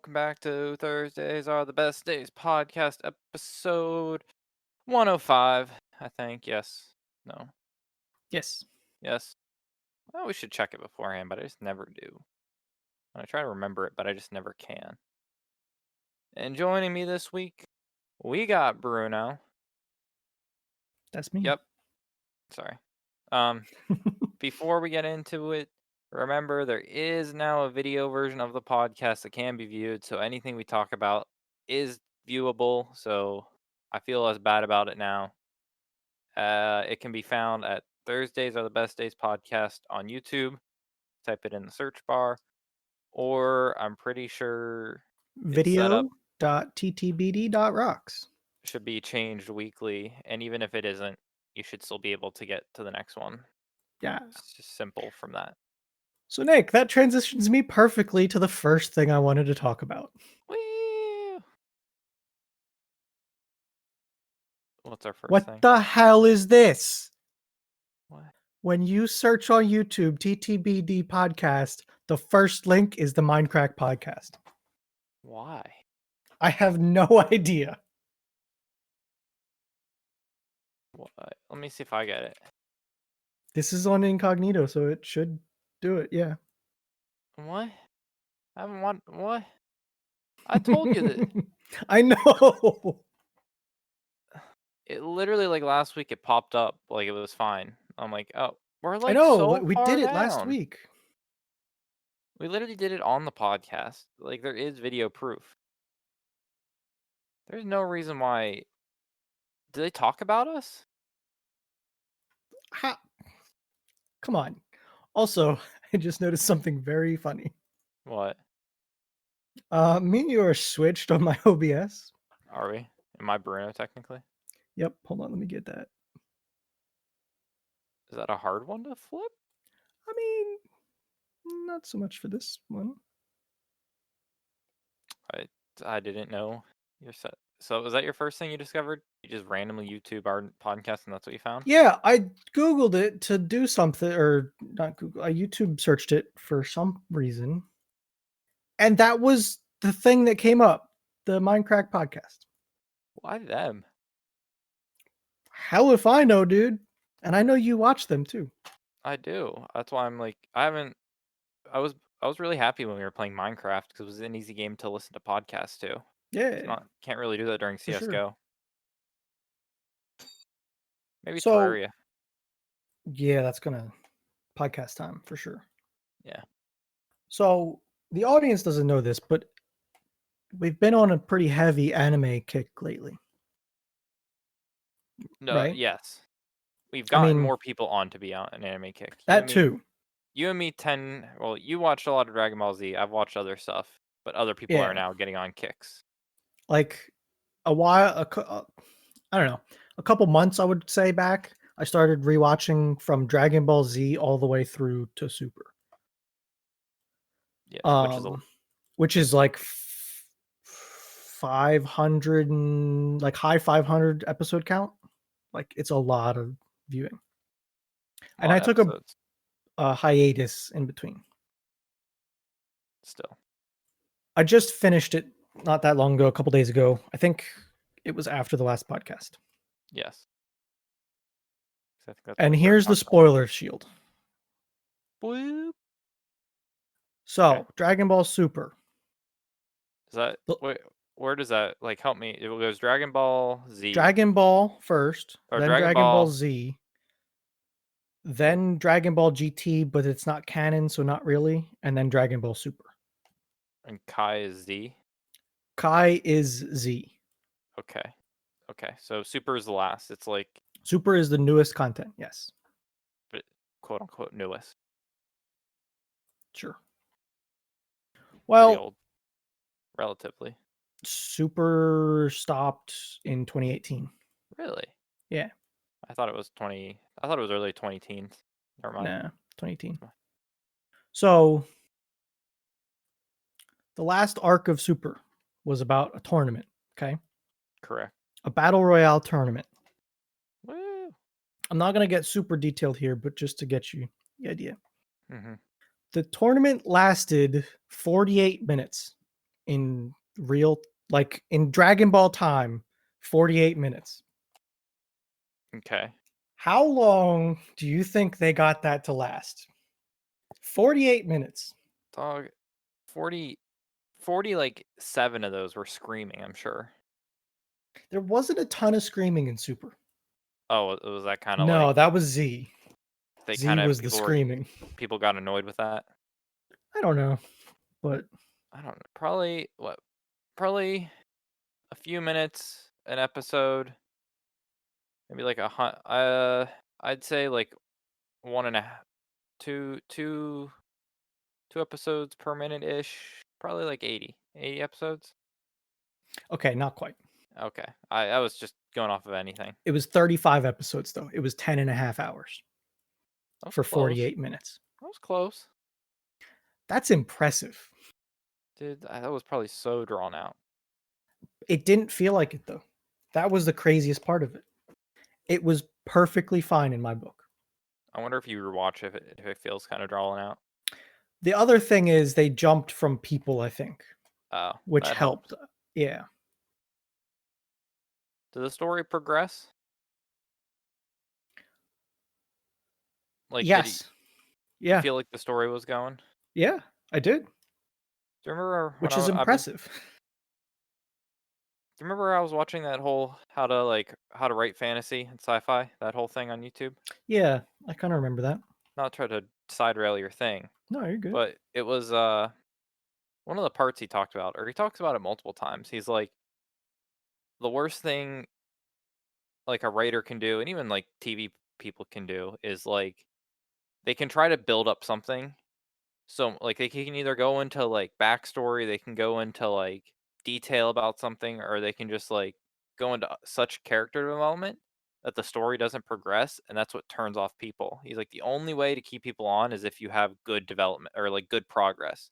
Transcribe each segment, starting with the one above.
welcome back to Thursdays Are the Best Days podcast episode 105, I think. Yes. No. Yes. Yes. Well, we should check it beforehand, but I just never do. And I try to remember it, but I just never can. And joining me this week, we got Bruno. That's me. Yep. Sorry. Before we get into it, remember there is now a video version of the podcast that can be viewed, so anything we talk about is viewable, so I feel less bad about it now. It can be found at Thursdays Are the Best Days podcast on YouTube. Type it in the search bar, or I'm pretty sure it's set up Video.ttbd.rocks. should be changed weekly, and even if it isn't, you should still be able to get to the next one. Yeah. It's just simple from that. So, Nick, that transitions me perfectly to the first thing I wanted to talk about. Woo! What's our first What thing? the hell is this? What? When you search on YouTube, TTBD podcast, the first link is the Minecraft podcast. Why? I have no idea. What? Let me see if I get it. This is on incognito, so it should do it. Yeah. What? I haven't want what? I told you that I know. it literally like last week it popped up like it was fine. I'm like, oh, we're I like know. so We far did it last down. week. We literally did it on the podcast. Like there is video proof. There's no reason why. Do they talk about us? Come on. Also, I just noticed something very funny. What? Me and you are switched on my OBS. Are we? Am I Bruno technically? Yep. Hold on. Let me get that. Is that a hard one to flip? I mean, not so much for this one. I didn't know you're set. So was that your first thing you discovered? You just randomly YouTube our podcast and that's what you found? Yeah, I Googled it to do something, or not Google. I YouTube searched it for some reason. And that was the thing that came up, the Minecraft podcast. Why them? Hell if I know, dude. And I know you watch them too. I do. That's why I'm like, I was really happy when we were playing Minecraft because it was an easy game to listen to podcasts to. Yeah, Can't really do that during for CS:GO. sure. Maybe So, Terraria. yeah, that's gonna podcast time for sure. Yeah. So the audience doesn't know this, but we've been on a pretty heavy anime kick lately. No, Right? yes. We've I gotten mean, more people on to be on an anime kick. that too. You and me well, you watched a lot of Dragon Ball Z. I've watched other stuff, but other people are Yeah. now getting on kicks. Like a while, I don't know, a couple months, I would say back, I started rewatching from Dragon Ball Z all the way through to Super. Yeah, which is like 500 and like high 500 episode count. Like it's a lot of viewing. And I took a hiatus in between. Still. I just finished it not that long ago, a couple days ago. I think it was after the last podcast. Yes. And here's the spoiler shield. Boop. So, Okay. Dragon Ball Super. Is that where does that like help me? It goes Dragon Ball Z. Dragon Ball first, or then Dragon Ball Z, then Dragon Ball GT, but it's not canon, so not really, and then Dragon Ball Super. And Kai is Z. Kai is Z. Okay. So Super is the last. It's like Super is the newest content, yes. But quote unquote newest. Sure. Well, old, relatively. Super stopped in 2018. Really? Yeah. I thought it was early 2010s. Never mind. Nah, 2018. So the last arc of Super was about a tournament, okay? Correct. A battle royale tournament. Woo. I'm not going to get super detailed here, but just to get you the idea. Mm-hmm. The tournament lasted 48 minutes in real like in Dragon Ball time, 48 minutes. Okay. How long do you think they got that to last? 48 minutes. Dog, 40, 40, like 7 of those were screaming, I'm sure. There wasn't a ton of screaming in Super. Oh, it was that kind of No, like that was Z. they Z kind of was the screaming. people got annoyed with that. I don't know, but I don't know. Probably a few minutes an episode, maybe like I'd say like one and a half, two episodes per minute ish. Probably like 80 episodes. okay, not quite. Okay, I was just going off of anything. It was 35 episodes though. It was 10 and a half hours That was for close. 48 minutes. That was close. That's impressive. Dude, that was probably so drawn out. It didn't feel like it though. That was the craziest part of it. It was perfectly fine in my book. I wonder if you rewatch if it feels kind of drawn out. The other thing is they jumped from people, I think, Oh, which that helped. helps. Yeah. Did the story progress? Like, Yes. you Yeah. feel like the story was going? Do Yeah, I did, you remember when which is I've been? impressive. Do you remember I was watching that whole how to write fantasy and sci-fi, that whole thing on YouTube? Yeah, I kind of remember that. Not try to side rail your thing, No, you're good. but it was one of the parts he talked about, or he talks about it multiple times. He's like, the worst thing like a writer can do, and even like TV people can do, is like they can try to build up something. So like they can either go into like backstory, they can go into like detail about something, or they can just like go into such character development that the story doesn't progress, and that's what turns off people. He's like the only way to keep people on is if you have good development or like good progress.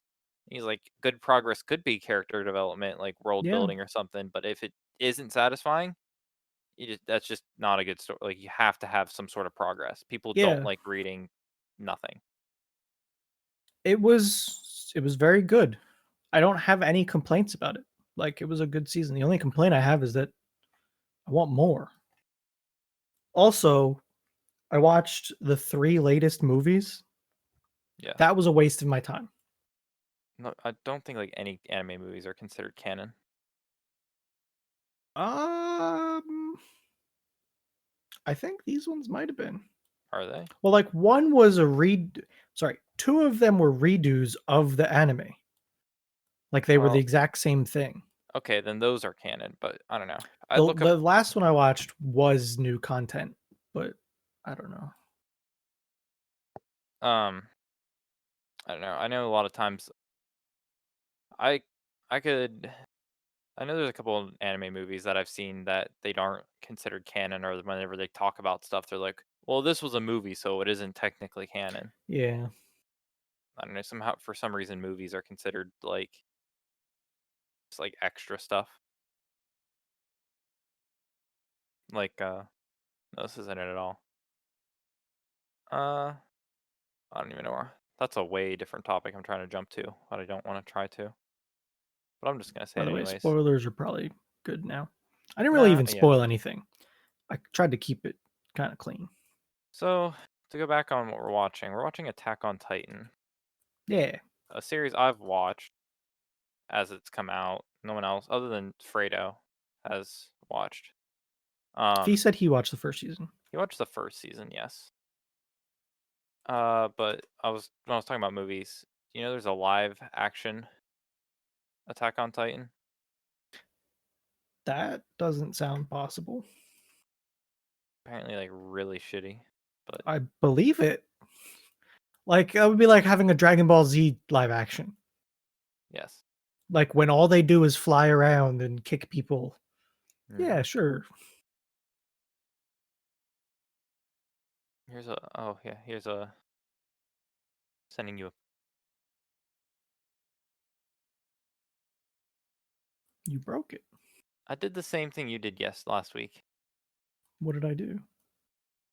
He's like good progress could be character development, like world Yeah. building or something, but if it isn't satisfying, that's just not a good story. Like you have to have some sort of progress. People don't Yeah. like reading nothing. It was very good. I don't have any complaints about it. Like it was a good season. The only complaint I have is that I want more. Also, I watched the 3 latest movies. Yeah. That was a waste of my time. No, I don't think like any anime movies are considered canon. Um, I think these ones might have been. Are they? Well, like one was a read sorry, 2 of them were redos of the anime. Like they were the Well, exact same thing. okay, then those are canon, but I don't know. I The look up the last one I watched was new content, but I don't know. um I don't know. I know a lot of times I I could I know there's a couple of anime movies that I've seen that they aren't considered canon, or whenever they talk about stuff they're like, "Well, this was a movie, so it isn't technically canon." Yeah. I don't know, somehow for some reason movies are considered like just like extra stuff. Like no, this isn't it at all. Uh I don't even know where. That's a way different topic I'm trying to jump to, but I don't want to try to. But I'm just gonna say By it the way, anyways. spoilers are probably good now. I didn't really Nah, even yeah. spoil anything. I tried to keep it kind of clean. So to go back on what we're watching Attack on Titan, Yeah. a series I've watched as it's come out. No one else other than Fredo has watched. He Um, said he watched the first season. he watched the first season, yes. But when I was talking about movies, you know, there's a live action Attack on Titan. That doesn't sound possible. Apparently, like really shitty, but I believe it. Like that would be like having a Dragon Ball Z live action. yes. Like when all they do is fly around and kick people. Hmm. Yeah, sure. Here's a oh yeah, here's a sending you a. You broke it. I did the same thing you did last week. What did I do?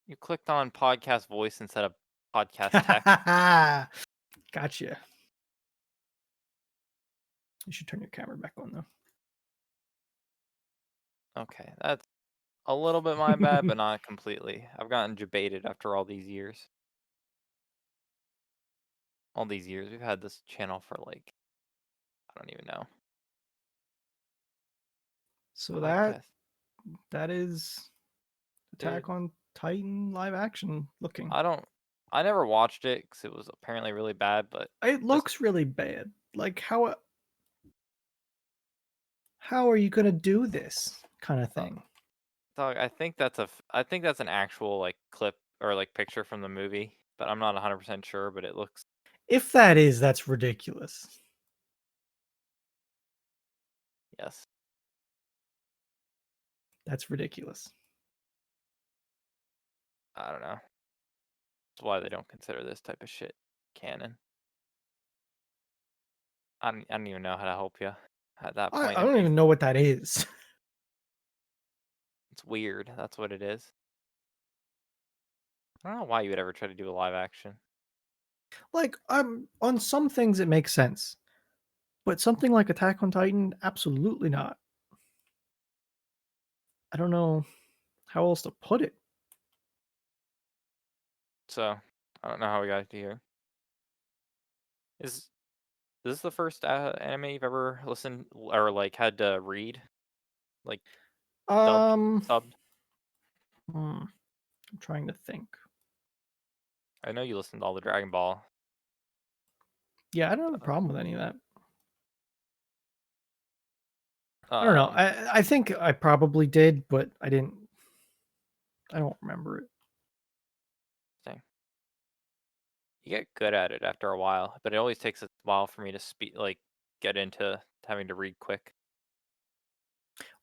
You clicked on podcast voice instead of podcast text. Gotcha. You should turn your though. Back on Okay, that's a little bit my bad, but not completely. I've gotten debated after all these years. All these years, we've had this channel for like, I don't even know. So Podcast, that is dude. Attack on Titan live action looking. I don't. I never watched it because it was apparently really bad, but It just looks really bad. Like how are you gonna do this kind of uh, thing? dog, I think that's an actual like clip or like picture from the movie, but I'm not 100% sure. But it looks If that is, that's ridiculous. yes. That's ridiculous. I don't know. That's why they don't consider this type of shit canon. I don't even know how to help you at that point. I It don't makes even know what that is. it's weird. That's what it is. I don't know why you would ever try to do a live action. Like, on some things it makes sense, but something like Attack on Titan, absolutely not. I don't know how else to put it. So I don't know how we got to here. Is is this the first anime you've ever listened or like had to read, like dubbed, Um, subbed? I'm trying to think. I know you listened to all the Dragon Ball. Yeah, I don't have a Stuff. problem with any of that. I don't know. Um, I think I probably did, but I didn't. I don't remember it. Dang. You get good at it after a while, but it always takes a while for me to speak, like get into having to read quick.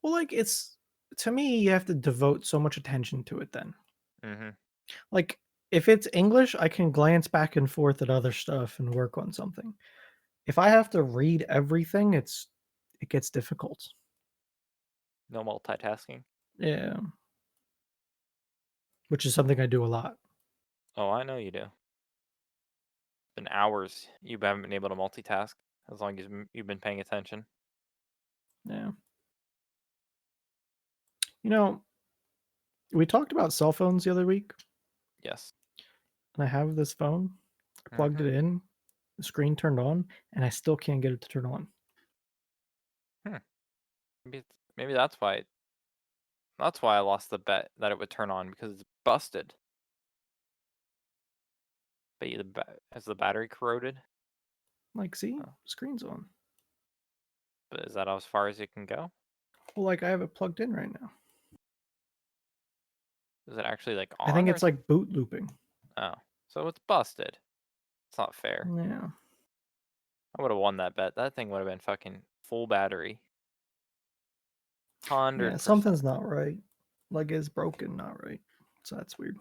Well, like it's to me, you have to devote so much attention to it. Then, Mm-hmm. like if it's English, I can glance back and forth at other stuff and work on something. If I have to read everything, it gets difficult. No multitasking. Yeah, which is something I do a lot. Oh, I know you do. Been hours you haven't been able to multitask as long as you've been paying attention. Yeah. You know, we talked about cell phones the other week, Yes. and I have this phone. I plugged Mm-hmm. it in, the screen turned on, and I still can't get it to turn on. Hmm. Maybe that's why I lost the bet that it would turn on because it's busted. But has the battery corroded? Like, see, Oh, screen's on. but is that as far as it can go? Well, like I have it plugged in right now. Is it actually like I think on or it's is it? like boot looping. Oh, so it's busted. It's not fair. Yeah. I would have won that bet. That thing would have been fucking full battery. Yeah, 100%. something's not right. Like it's broken, not right. So that's weird.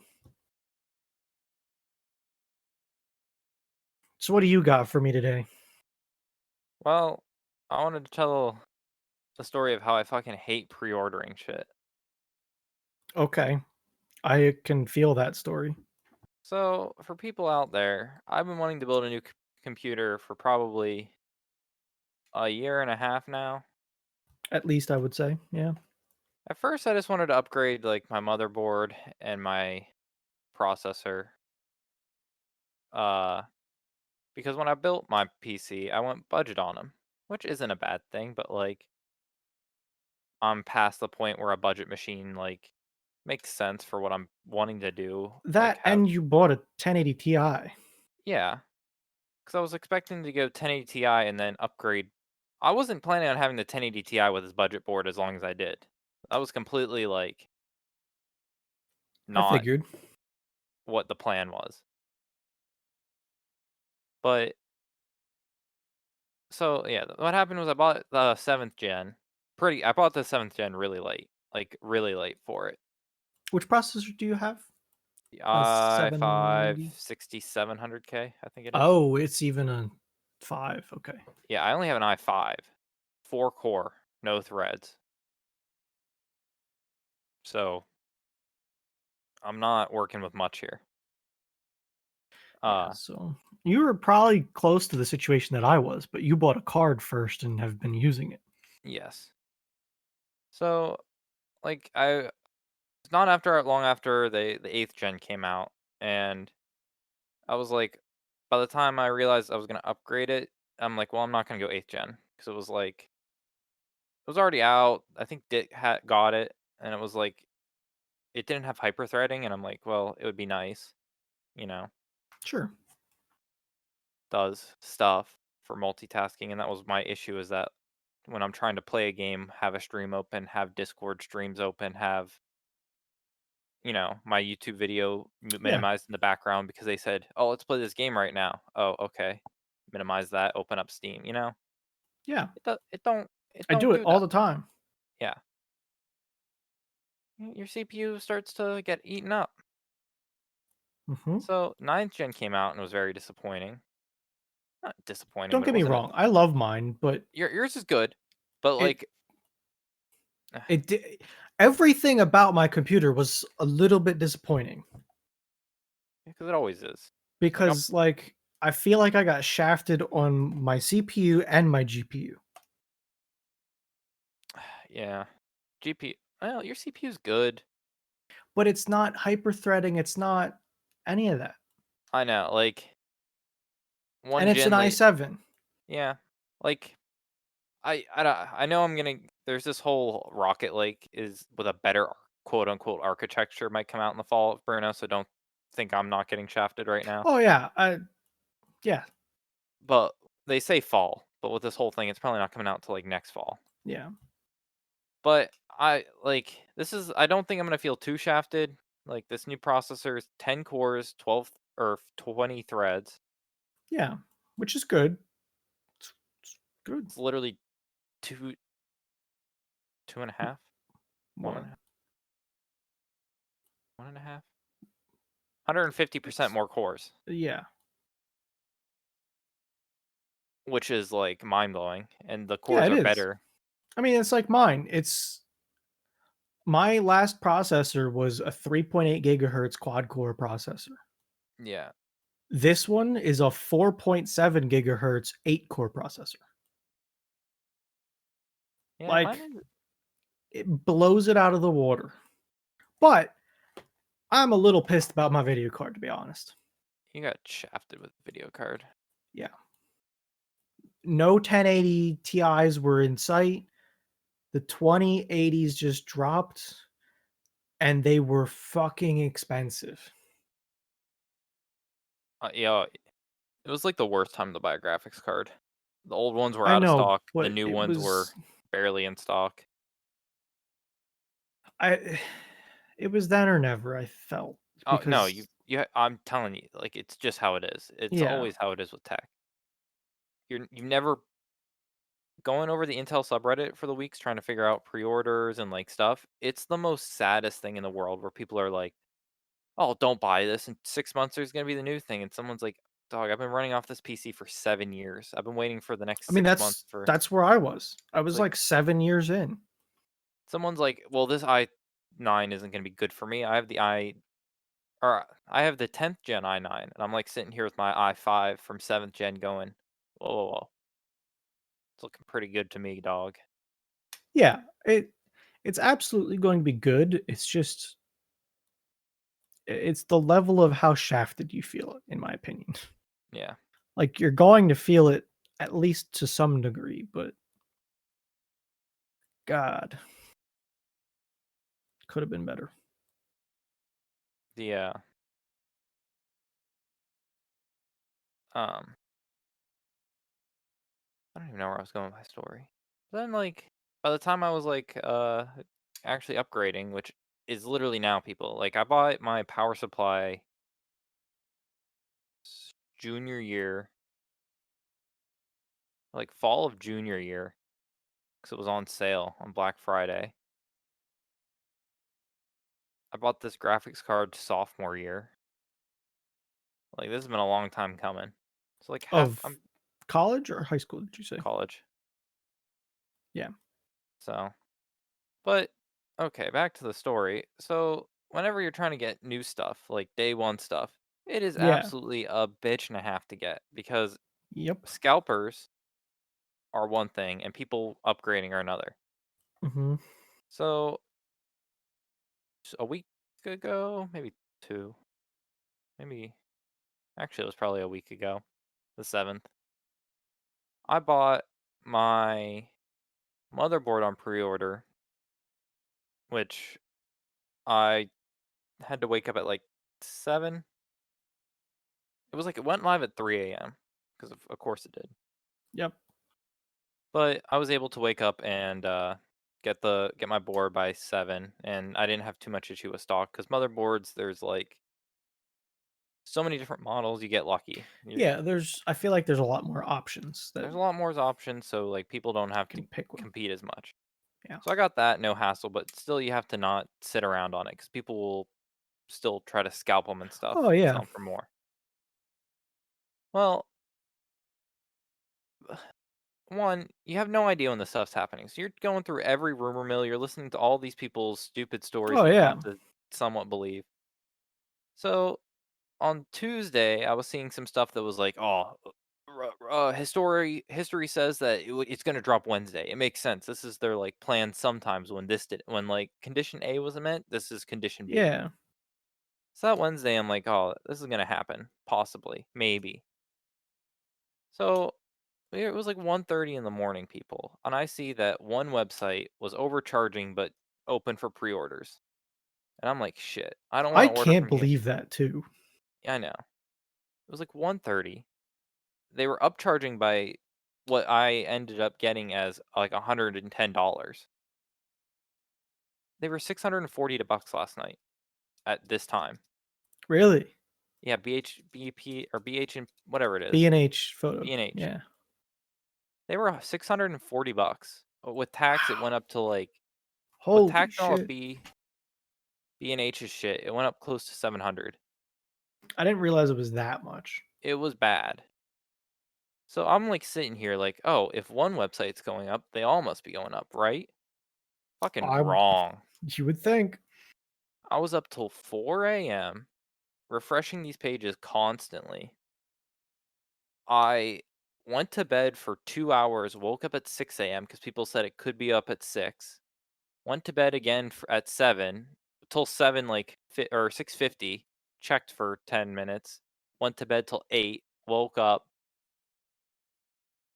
So what do you got for me today? Well, I wanted to tell the story of how I fucking hate pre-ordering shit. Okay. I can feel that story. So, for people out there, I've been wanting to build a new computer for probably a year and a half now. At least I would say. Yeah. At first, I just wanted to upgrade like my motherboard and my processor. Uh, because when I built my PC, I went budget on them, which isn't a bad thing, but like I'm past the point where a budget machine like makes sense for what I'm wanting to do. Like That have and you bought a 1080 Ti. yeah, because I was expecting to go 1080 Ti and then upgrade. I wasn't planning on having the 1080 Ti with his budget board as long as I did. That was completely like I not figured. what the plan was. But so yeah, what happened was I bought the seventh gen. I bought the seventh gen really late, like really late for it. Which processor do you have? The A i5 790. 6700K, I think it is. Oh, it's even a 5. Okay. Yeah, I only have an i5, 4 core, no threads. So I'm not working with much here. Yeah, Uh, so you were probably close to the situation that I was, but you bought a card first and have been using it. yes. So, like, it's not after long after the 8th gen came out, and I was like, by the time I realized I was gonna upgrade it, I'm like, well, I'm not gonna go 8th gen because it was like it was already out. I think Dick had got it, and it was like it didn't have hyper threading, and I'm like, well, it would be nice, you know, Sure. does stuff for multitasking, and that was my issue is that when I'm trying to play a game, have a stream open, have Discord streams open, have my YouTube video Yeah. minimized in the background because they said, "Oh, let's play this game right now." Oh, okay. Minimize that, open up Steam. Yeah. It don't I do it do all that. the time. Yeah. Your CPU starts to get eaten up. Mhm. So, 9th gen came out and was very disappointing. Not disappointing, Don't but it get me wasn't a wrong, I love mine, but yours is good, but, it like, it di everything about my computer was a little bit disappointing because it always is. Like, I'll because, like, I feel like I got shafted on my CPU and my GPU, yeah. GP well, your CPU's good. but it's not hyper threading, it's not any of that, I know, like, and 1 it's an gen late i7. yeah. Like, I know I'm gonna there's this whole Rocket Lake is with a better quote unquote architecture might come out in the fall of Bruno, so don't think I'm not getting shafted right now. Oh, yeah, yeah, But they say fall, but with this whole thing, it's probably not coming out till like next fall. yeah, But I don't think I'm gonna feel too shafted. Like this new processor is 10 cores, 12 or 20 threads. yeah, which is good. It's good. It's literally two, two and a half, one What? and a half, one and a half, 150% It's more cores, yeah. which is like mind blowing. And the Yeah, cores it are is. better. I mean, it's like mine. It's my last processor was a 3.8 gigahertz quad core processor. Yeah. This one is a 4.7 gigahertz 8 core processor. Yeah, mine Like, is it blows it out of the water. But I'm a little pissed about my video card, to be honest. you got shafted with the video card. Yeah. No 1080 Ti's were in sight. The 2080s just dropped and they were fucking expensive. Yeah, it was like the worst time to buy a graphics card. The old ones were I out of know, stock. The but new it ones were was barely in stock. I it was then or never, I felt, Oh, no, because I'm telling you, like, it's just how it is. It's yeah. always how it is with tech. You never going over the Intel subreddit for the weeks trying to figure out pre-orders and, like, stuff. It's the most saddest thing in the world where people are like, "Oh, don't buy this. In 6 months, there's gonna be the new thing." And someone's like, "Dog, I've been running off this PC for 7 years. I've been waiting for the next I mean, 6 months for" that's where I was. I it's was, like like, 7 years in. someone's like, "Well, this i9 isn't gonna be good for me. I have the 10th gen i9," and I'm, like, sitting here with my i5 from 7th gen going, "Whoa, whoa, whoa. It's looking pretty good to me, dog." Yeah, it's absolutely going to be good. It's just it's the level of how shafted you feel it, in my opinion. Yeah. Like, you're going to feel it at least to some degree, but god, could have been better. The, um I don't even know where I was going with my story. Then, like, by the time I was, like, actually upgrading, which is literally now, people, like, I bought my power supply junior year, like, fall of junior year, because it was on sale on Black Friday. I bought this graphics card sophomore year. Like, this has been a long time coming. So, like, Of I'm college or high school, did you say? college. Yeah. So, but okay, back to the story. So, whenever you're trying to get new stuff, like day one stuff, It is Yeah. absolutely a bitch and a half to get because Yep. scalpers are one thing and people upgrading are another. Mhm. So a week ago, maybe 2, maybe actually it was probably a week ago, the 7th. I bought my motherboard on pre-order, which I had to wake up at like 7. It was like it went live at 3 a.m. because of course it did. Yep. But I was able to wake up and get my board by 7, and I didn't have too much issue with stock because motherboards there's like so many different models. You get lucky. Yeah, I feel like there's a lot more options that There's a lot more options, so like people don't have can to pick one. compete as much. Yeah. So I got that, no hassle. But still, you have to not sit around on it because people will still try to scalp them and Oh, stuff and yeah. sell them for more. Well, one, you have no idea when this stuff's happening. So you're going through every rumor mill, you're listening to all these people's stupid stories Oh, that you yeah. have to somewhat believe. So on Tuesday, I was seeing some stuff that was like, "Oh, history says that it's going to drop Wednesday." It makes sense. This is their like plan. Sometimes when like condition A was met, this is condition B. Yeah. So that Wednesday, I'm like, "Oh, this is going to happen. Possibly, maybe." So it was like 1:30 in the morning, people, and I see that one website was overcharging but open for pre-orders. And I'm like, "Shit, I don't I wanna order can't from here." believe that too. Yeah, I know. It was like 1:30. They were upcharging by what I ended up getting as, like, $110. They were 640 bucks last night at this time. Really? Yeah, BP or BH and whatever it is, B&H photo. B&H. Yeah. They were 640 bucks. With tax, it went Wow. up to, like with Holy tax and all of shit. B&H's shit, it went up close to 700. I didn't realize it was that much. It was bad. So I'm like sitting here like, oh, if one website's going up, they all must be going up, right? Fucking I wrong. You would think. I was up till 4 a.m. refreshing these pages constantly. I went to bed for 2 hours, woke up at 6 a.m. because people said it could be up at 6. Went to bed again at 7 till 7 like or 6:50. Checked for 10 minutes. Went to bed till 8. Woke up.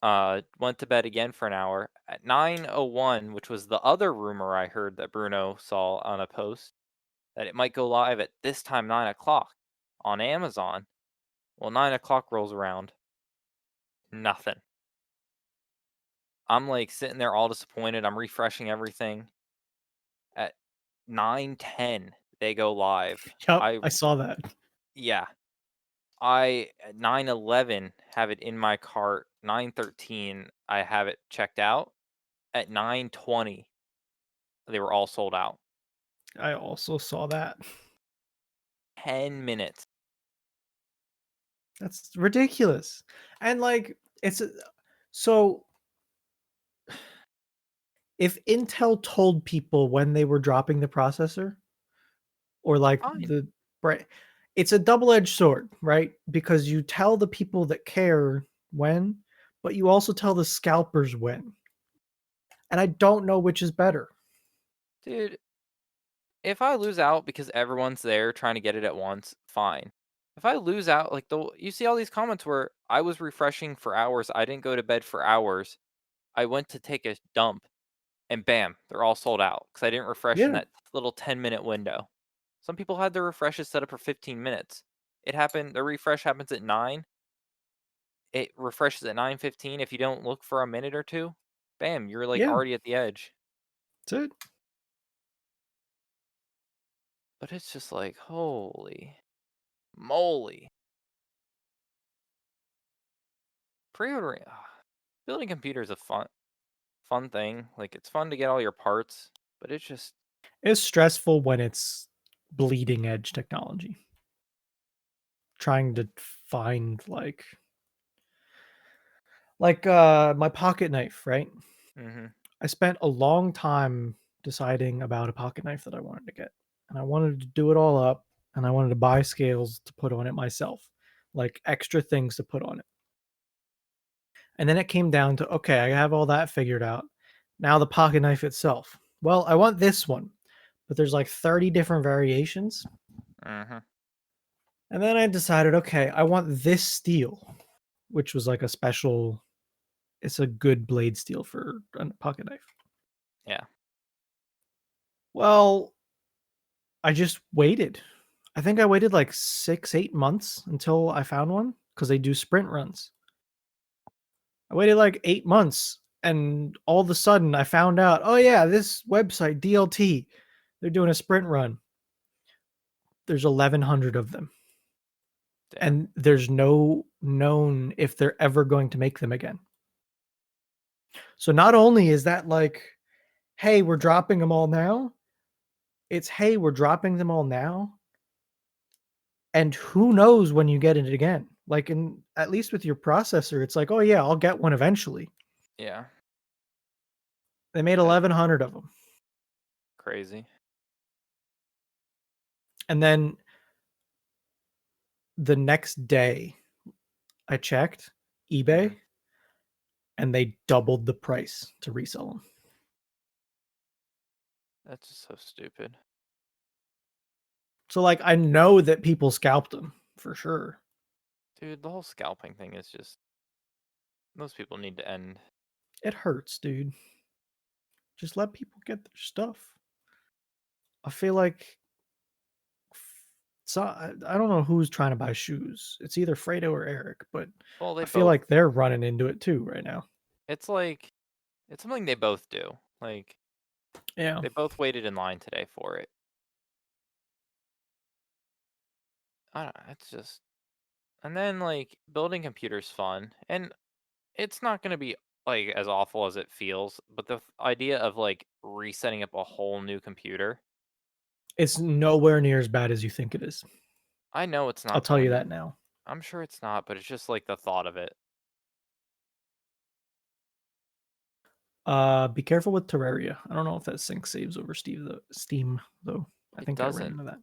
Went to bed again for an hour. At 9:01, which was the other rumor I heard that Bruno saw on a post, that it might go live at this time, 9 o'clock on Amazon. Well, 9 o'clock rolls around, nothing. I'm like sitting there all disappointed. I'm refreshing everything. At 9:10, they go live. Yep, I I saw that. Yeah. I at 9:11 have it in my cart. 9:13 I have it checked out. At 9:20 they were all sold out. I also saw that. 10 minutes. That's ridiculous. And, like, so if Intel told people when they were dropping the processor or, like, Fine. right, it's a double-edged sword, right? Because you tell the people that care when, but you also tell the scalpers when, and I don't know which is better. Dude, if I lose out because everyone's there trying to get it at once, fine. If I lose out, like you see all these comments where I was refreshing for hours, I didn't go to bed for hours. I went to take a dump and bam, they're all sold out because I didn't refresh in Yeah, that little 10-minute window. Some people had their refreshes set up for 15 minutes. The refresh happens at 9. It refreshes at 9:15. If you don't look for a minute or two, bam, you're like yeah, already at the edge. that's it. But it's just like, holy moly. Pre-ordering building computers is a fun thing. Like it's fun to get all your parts, but it's just It's stressful when it's bleeding edge technology. Trying to find, my pocket knife, right? mhm. I spent a long time deciding about a pocket knife that I wanted to get, and I wanted to do it all up. and I wanted to buy scales to put on it myself, like extra things to put on it. And then it came down to, okay, I have all that figured out. Now the pocket knife itself. Well, I want this one, but there's like 30 different variations. Mhm. And then I decided, okay, I want this steel, which was like a special, it's a good blade steel for a pocket knife. Yeah. Well, I just waited. I think I waited like 6, 8 months until I found one because they do sprint runs. I waited like 8 months and all of a sudden I found out, oh yeah, this website, DLT, they're doing a sprint run. There's 1,100 of them. Damn. And there's no known if they're ever going to make them again. So not only is that like, hey, we're dropping them all now, it's hey, we're dropping them all now. And who knows when you get it again? Like in at least with your processor, it's like, oh yeah, I'll get one eventually. Yeah. They made That's 1,100 of them. crazy. And then the next day I checked Mhm. eBay and they doubled the price to resell them. That's just so stupid. So like I know that people scalped them for sure. Dude, the whole scalping thing is just those people need to end. It hurts, dude. Just let people get their stuff. I feel like so I don't know who's trying to buy shoes. It's either Fredo or Eric, but Well, they I feel both like they're running into it too right now. it's like it's something they both do. Like Yeah. they both waited in line today for it. I don't know, it's just and then like building computers fun and it's not going to be like as awful as it feels, but the idea of like resetting up a whole new computer, It's nowhere near as bad as you think it is. I know it's I'll not tell you going to. that now. I'm sure it's not, but it's just like the thought of it. Be careful with Terraria. I don't know if that sync saves over Steam though. I It think I ran doesn't. into that.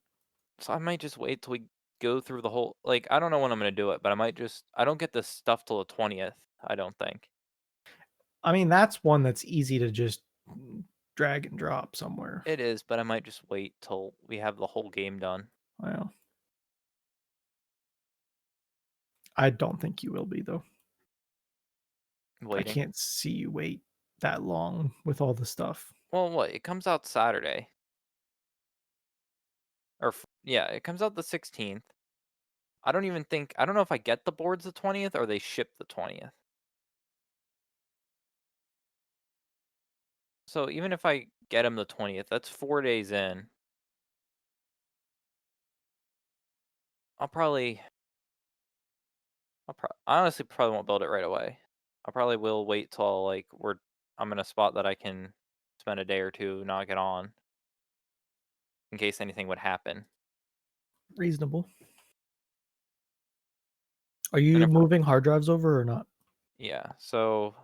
So I might just wait till we go through the whole like I don't know when I'm going to do it, but I don't get this stuff till the 20th, I don't think. I mean, that's one that's easy to just drag and drop somewhere. It is, but I might just wait till we have the whole game done. Well, I don't think you will be though. I Waiting. can't see you wait that long with all the stuff. Well, what? It comes out Saturday. Yeah, it comes out the 16th. I don't know if I get the boards the 20th or they ship the 20th. So even if I get them the 20th, that's 4 days in. I'll probably I honestly probably won't build it right away. I probably will wait till like I'm in a spot that I can spend a day or two, not get on in case anything would happen. Reasonable. Are And you if moving hard drives over or not? yeah, so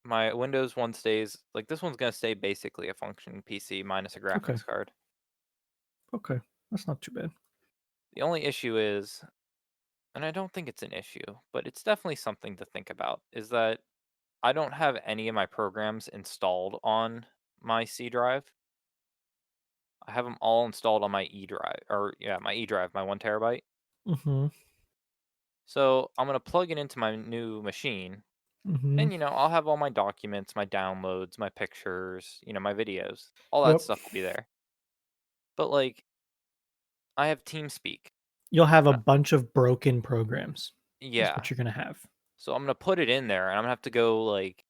my Windows one stays like this one's gonna stay basically a functioning PC minus a Okay. graphics card. Okay. That's not too bad. The only issue is, and I don't think it's an issue, but it's definitely something to think about, is that I don't have any of my programs installed on my C drive. I have them all installed on my E drive, or yeah, my E drive, my 1 terabyte. Mhm. So I'm gonna plug it into my new machine, Mhm. and I'll have all my documents, my downloads, my pictures, my videos, all that Yep. stuff will be there. But like, I have TeamSpeak. You'll have a Uh, bunch of broken programs. Is yeah, what you're gonna have. so I'm gonna put it in there, and I'm gonna have to go like,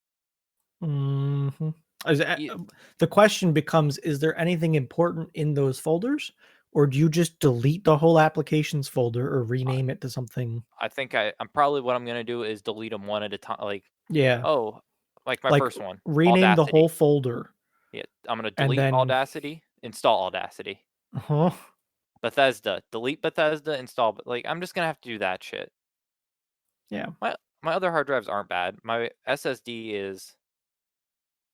Mhm. Is a e- The question becomes, is there anything important in those folders, or do you just delete the whole applications folder or I, rename it to something? I think I'm probably what I'm gonna do is delete them one at a time. Like, Yeah, oh, like my like, first one, rename the whole Audacity. folder Yeah, I'm gonna and delete then Audacity, install Audacity. uh-huh, Bethesda, delete Bethesda, install. But like, I'm just gonna have to do that shit. yeah, My other hard drives aren't bad. My SSD is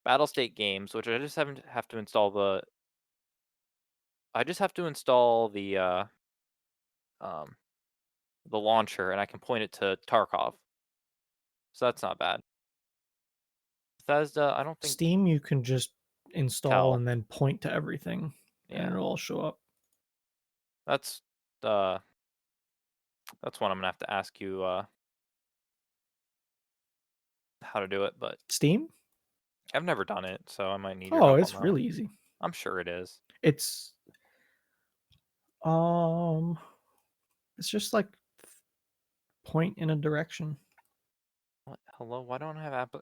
Battlestate Games, which I just haven't have to install the. I just have to install the um, the launcher, and I can point it to Tarkov, so that's not bad. Bethesda, I don't think Steam, you can just install tell. and then point to everything, and Yeah, it'll all show up. that's uh, that's one I'm gonna have to ask you how to do it, but Steam? I've never done it, so I might need your Oh, help on it's that one. really easy. I'm sure it is. It's um, it's just like point in a direction. What? Hello? Why don't I have app?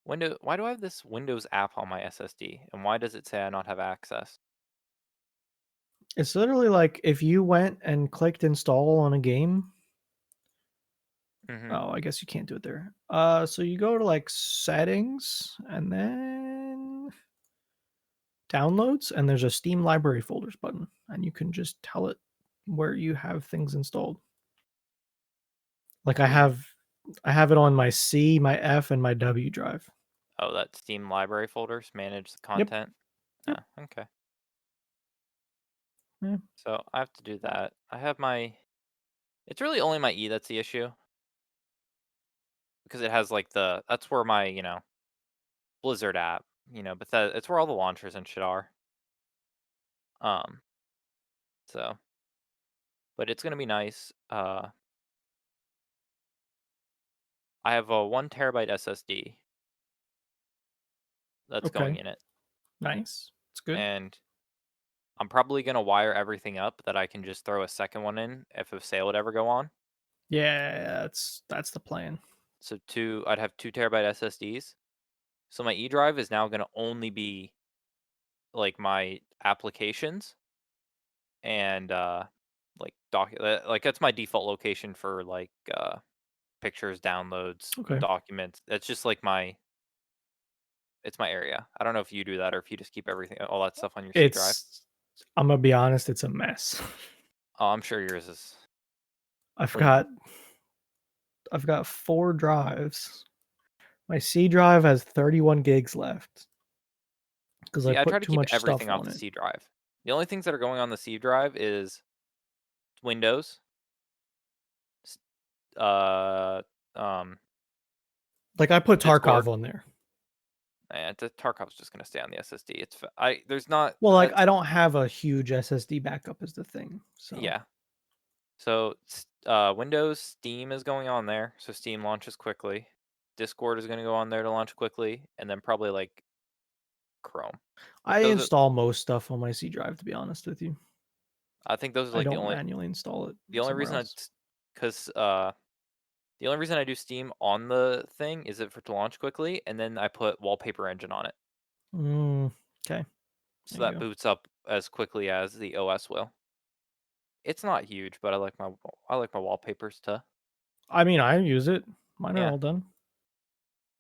Why do I have this Windows app on my SSD? And why does it say I not have access? It's literally like if you went and clicked install on a game. Mm-hmm. Oh, I guess you can't do it there. So you go to like settings and then downloads, and there's a Steam library folders button, and you can just tell it where you have things installed. Like Ooh. I have it on my C, my F, and my W drive. Oh, that Steam library folders manage the Yep, content. yep, Ah, okay. yeah. So I have to do that. I have my. It's really only my E that's the issue because it has like the. That's where my Blizzard app. But it's where all the launchers and shit are. Um. So, but it's gonna be nice. I have a 1 terabyte SSD that's going Okay, in it, nice. It's good. and I'm probably gonna wire everything up that I can just throw a second one in if a sale would ever go on. Yeah, that's the plan. So I'd have 2 terabyte SSDs. So my E drive is now gonna only be like my applications and like that's my default location for like pictures, downloads, Okay. documents. That's just like it's my area. I don't know if you do that or if you just keep everything all that stuff on your C drive. It's I'm gonna be honest, it's a mess. Oh, I'm sure yours is I've clean. got I've got 4 drives. My C drive has 31 gigs left because I See, I try put to too keep much everything stuff off on the it. C drive. The only things that are going on the C drive is Windows, s- uh, um, Like, I put Tarkov Discord, on there. and the Tarkov's just gonna stay on the SSD. I there's not Well, like, I that's don't have a huge SSD backup is the thing, so yeah. So Windows, Steam is going on there, so Steam launches quickly. Discord is gonna go on there to launch quickly, and then probably like Chrome. But I those are install most stuff on my C drive, to be honest with you. I think those are I like don't manually install it the only somewhere reason else. because the only reason I do Steam on the thing is it for to launch quickly, and then I put Wallpaper Engine on it, Mm, 'kay, so there you that go. boots up as quickly as the OS will. It's not huge, but I like my wallpapers too. I mean, I use it. Mine are Yeah, all done.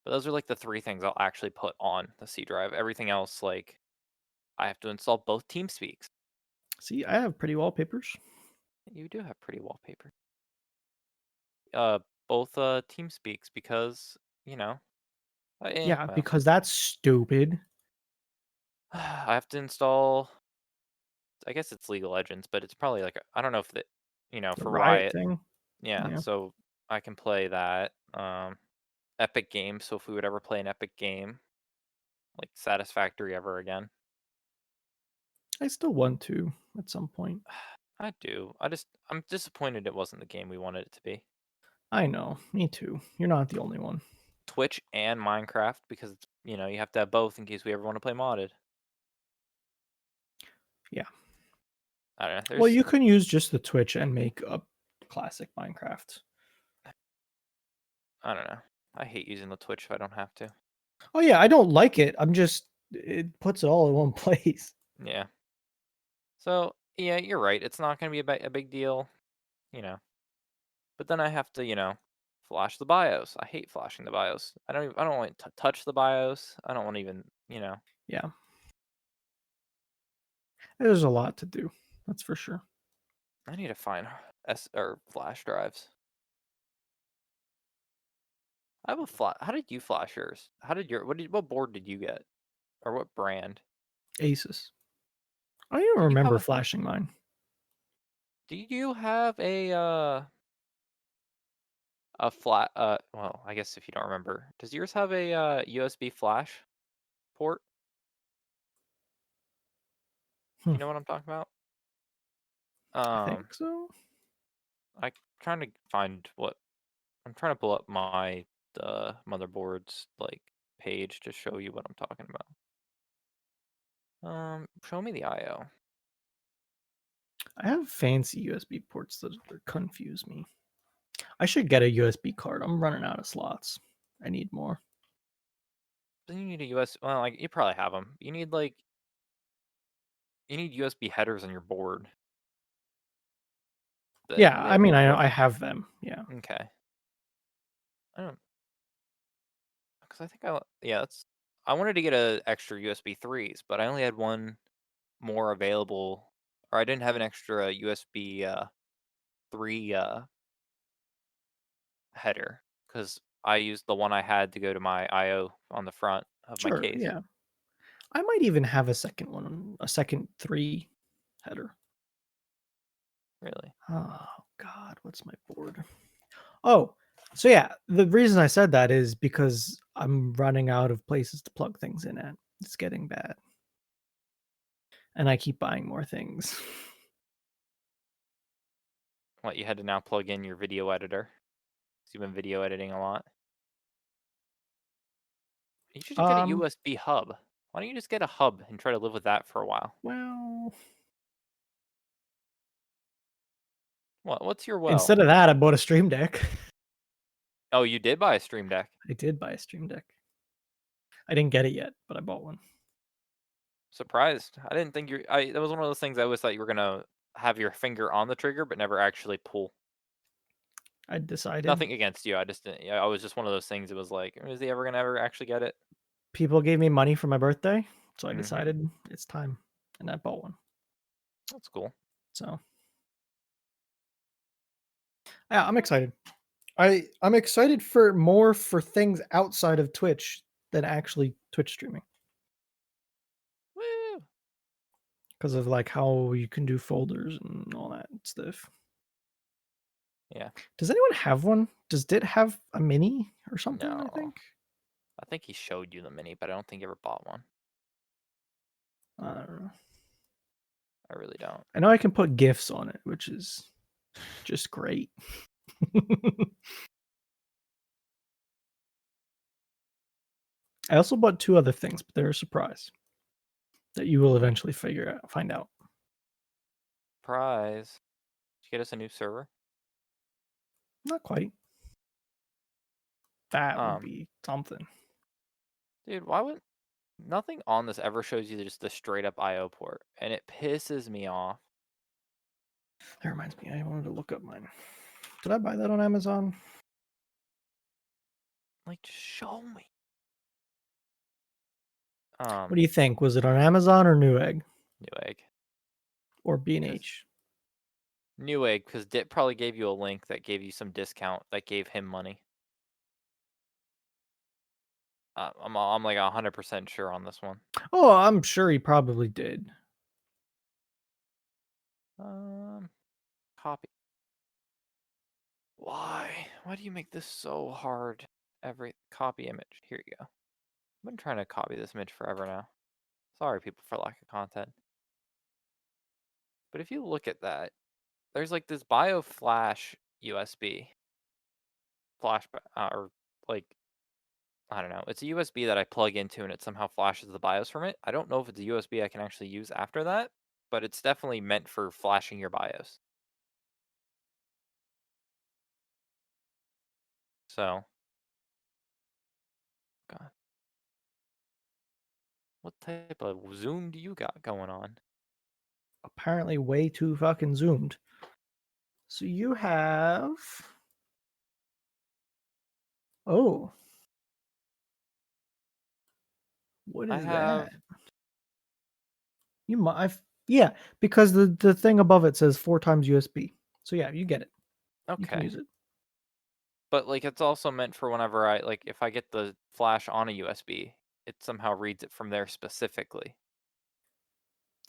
but those are like the three things I'll actually put on the C drive. Everything else, like I have to install both TeamSpeaks. See, I have pretty wallpapers. You do have pretty wallpaper. Both TeamSpeaks because you know, Yeah, well, because that's stupid. I have to install. I guess it's League of Legends, but it's probably like I don't know if The for Riot Riot. thing. Yeah, Yeah, so I can play that. Epic Games. So if we would ever play an Epic game, like Satisfactory ever again, I still want to at some point. I do. I'm disappointed it wasn't the game we wanted it to be. I know, me too. You're not the only one. Twitch and Minecraft because it's you have to have both in case we ever want to play modded. Yeah. I don't know. Well, There's you can use just the Twitch and make a classic Minecraft. I don't know. I hate using the Twitch if I don't have to. Oh yeah, I don't like it. I'm just it puts it all in one place. Yeah. So yeah, you're right. It's not going to be a big deal, you know. But then I have to, flash the BIOS. I hate flashing the BIOS. I don't want to touch the BIOS. I don't want to even. Yeah, there's a lot to do. That's for sure. I need to find S or flash drives. I have a flash. How did you flash yours? What board did you get? Or what brand? Asus. I don't even Did you have remember a flashing mine. Do you have a flat? Well, I guess if you don't remember, does yours have a USB flash port? Do Hmm, you know what I'm talking about? I Um, think so. I trying to find what I'm trying to pull up my motherboard's like page to show you what I'm talking about. Show me the IO. I have fancy USB ports that confuse me. I should get a USB card. I'm running out of slots. I need more. Then you need a US. Well, like you probably have them. You need USB headers on your board that Yeah, I that mean, I work. have them. Yeah. Okay. I don't because I think yeah, that's I wanted to get a extra USB threes, but I only had one more available, or I didn't have an extra USB three header because I used the one I had to go to my IO on the front of my Sure. case. Yeah. I might even have a second one, a second 3 header. Really? Oh God, what's my board? Oh, so yeah, the reason I said that is because I'm running out of places to plug things in at. It's getting bad, and I keep buying more things. What, you had to now plug in your video editor? 'Cause you've been video editing a lot. You should get a Um, USB hub. Why don't you just get a hub and try to live with that for a while? well, What? What's your well? instead of that, I bought a Stream Deck. Oh, you did buy a Stream Deck. I did buy a Stream Deck. I didn't get it yet, but I bought one. Surprised. I didn't think that was one of those things I always thought you were gonna have your finger on the trigger, but never actually pull. I decided. Nothing against you. I just didn't. Yeah, I was just one of those things. It was like, is he ever gonna ever actually get it? People gave me money for my birthday, so I Mm-hmm. decided it's time, and I bought one. That's cool. So yeah, I'm excited. I'm excited for more for things outside of Twitch than actually Twitch streaming Woo! because of like how you can do folders and all that stuff. Yeah. Does anyone have one? Does Dit have a mini or something? I No, think. I think he showed you the mini, but I don't think he ever bought one. I don't know. I really don't. I know I can put GIFs on it, which is just great. I also bought two other things, but they're a surprise that you will Hmm. eventually find out. Prize. Did you get us a new server? Not quite. That would Um, be something. dude, why would nothing on this ever shows you just the straight up IO port, and it pisses me off. That reminds me, I wanted to look up mine. Did I buy that on Amazon? Like, just show me. What do you think? Was it on Amazon or Newegg Newegg, or B and because H? Newegg, because Dit probably gave you a link that gave you some discount that gave him money. I'm like 100% sure on this one. Oh, I'm sure he probably did. Um, copy. Why? Why do you make this so hard? Every copy image. Here you go. I've been trying to copy this image forever now. Sorry, people, for lack of content. But if you look at that, there's like this bio flash USB or like I don't know. It's a USB that I plug into and it somehow flashes the BIOS from it. I don't know if it's a USB I can actually use after that, but it's definitely meant for flashing your BIOS. So, God, what type of zoom do you got going on? Apparently, way too fucking zoomed. So you have. Oh, what I is have that? You might. Yeah, because the thing above it says 4 times USB. So yeah, you get it. You can okay, use it. but like it's also meant for whenever I like if I get the flash on a USB, it somehow reads it from there specifically.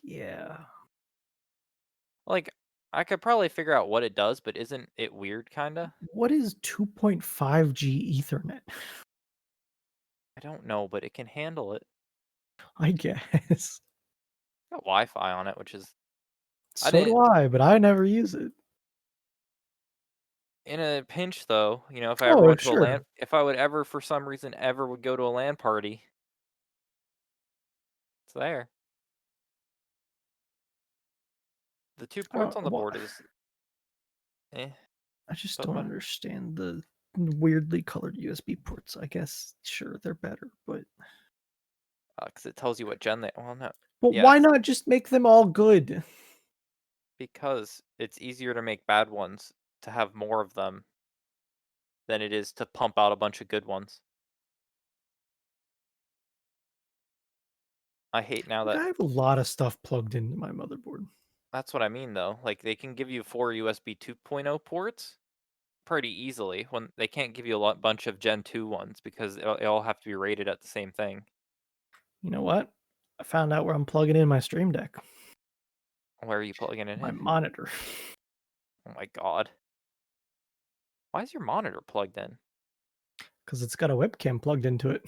Yeah. Like I could probably figure out what it does, but isn't it weird kinda? What is 2.5G Ethernet? I don't know, but it can handle it. I guess. Got Wi-Fi on it, which is I So do didn't I, but I never use it. in a pinch though, if I ever Oh, went to a sure. LAN if I would ever for some reason ever would go to a LAN party, it's there. The 2 I ports don't on the wha board is eh, I just but don't whatever. understand the weirdly colored USB ports. I guess, sure, they're better, but 'Cause it tells you what gen they well, no. why Yes, not just make them all good? because it's easier to make bad ones to have more of them than it is to pump out a bunch of good ones. I hate now Like, that I have a lot of stuff plugged into my motherboard. that's what I mean though. Like they can give you 4 USB 2.0 ports pretty easily when they can't give you a bunch of Gen 2 ones because it all have to be rated at the same thing. You know what? I found out where I'm plugging in my Stream Deck, Where are you plugging it my in? monitor, Oh my god. Why is your monitor plugged in? because it's got a webcam plugged into it.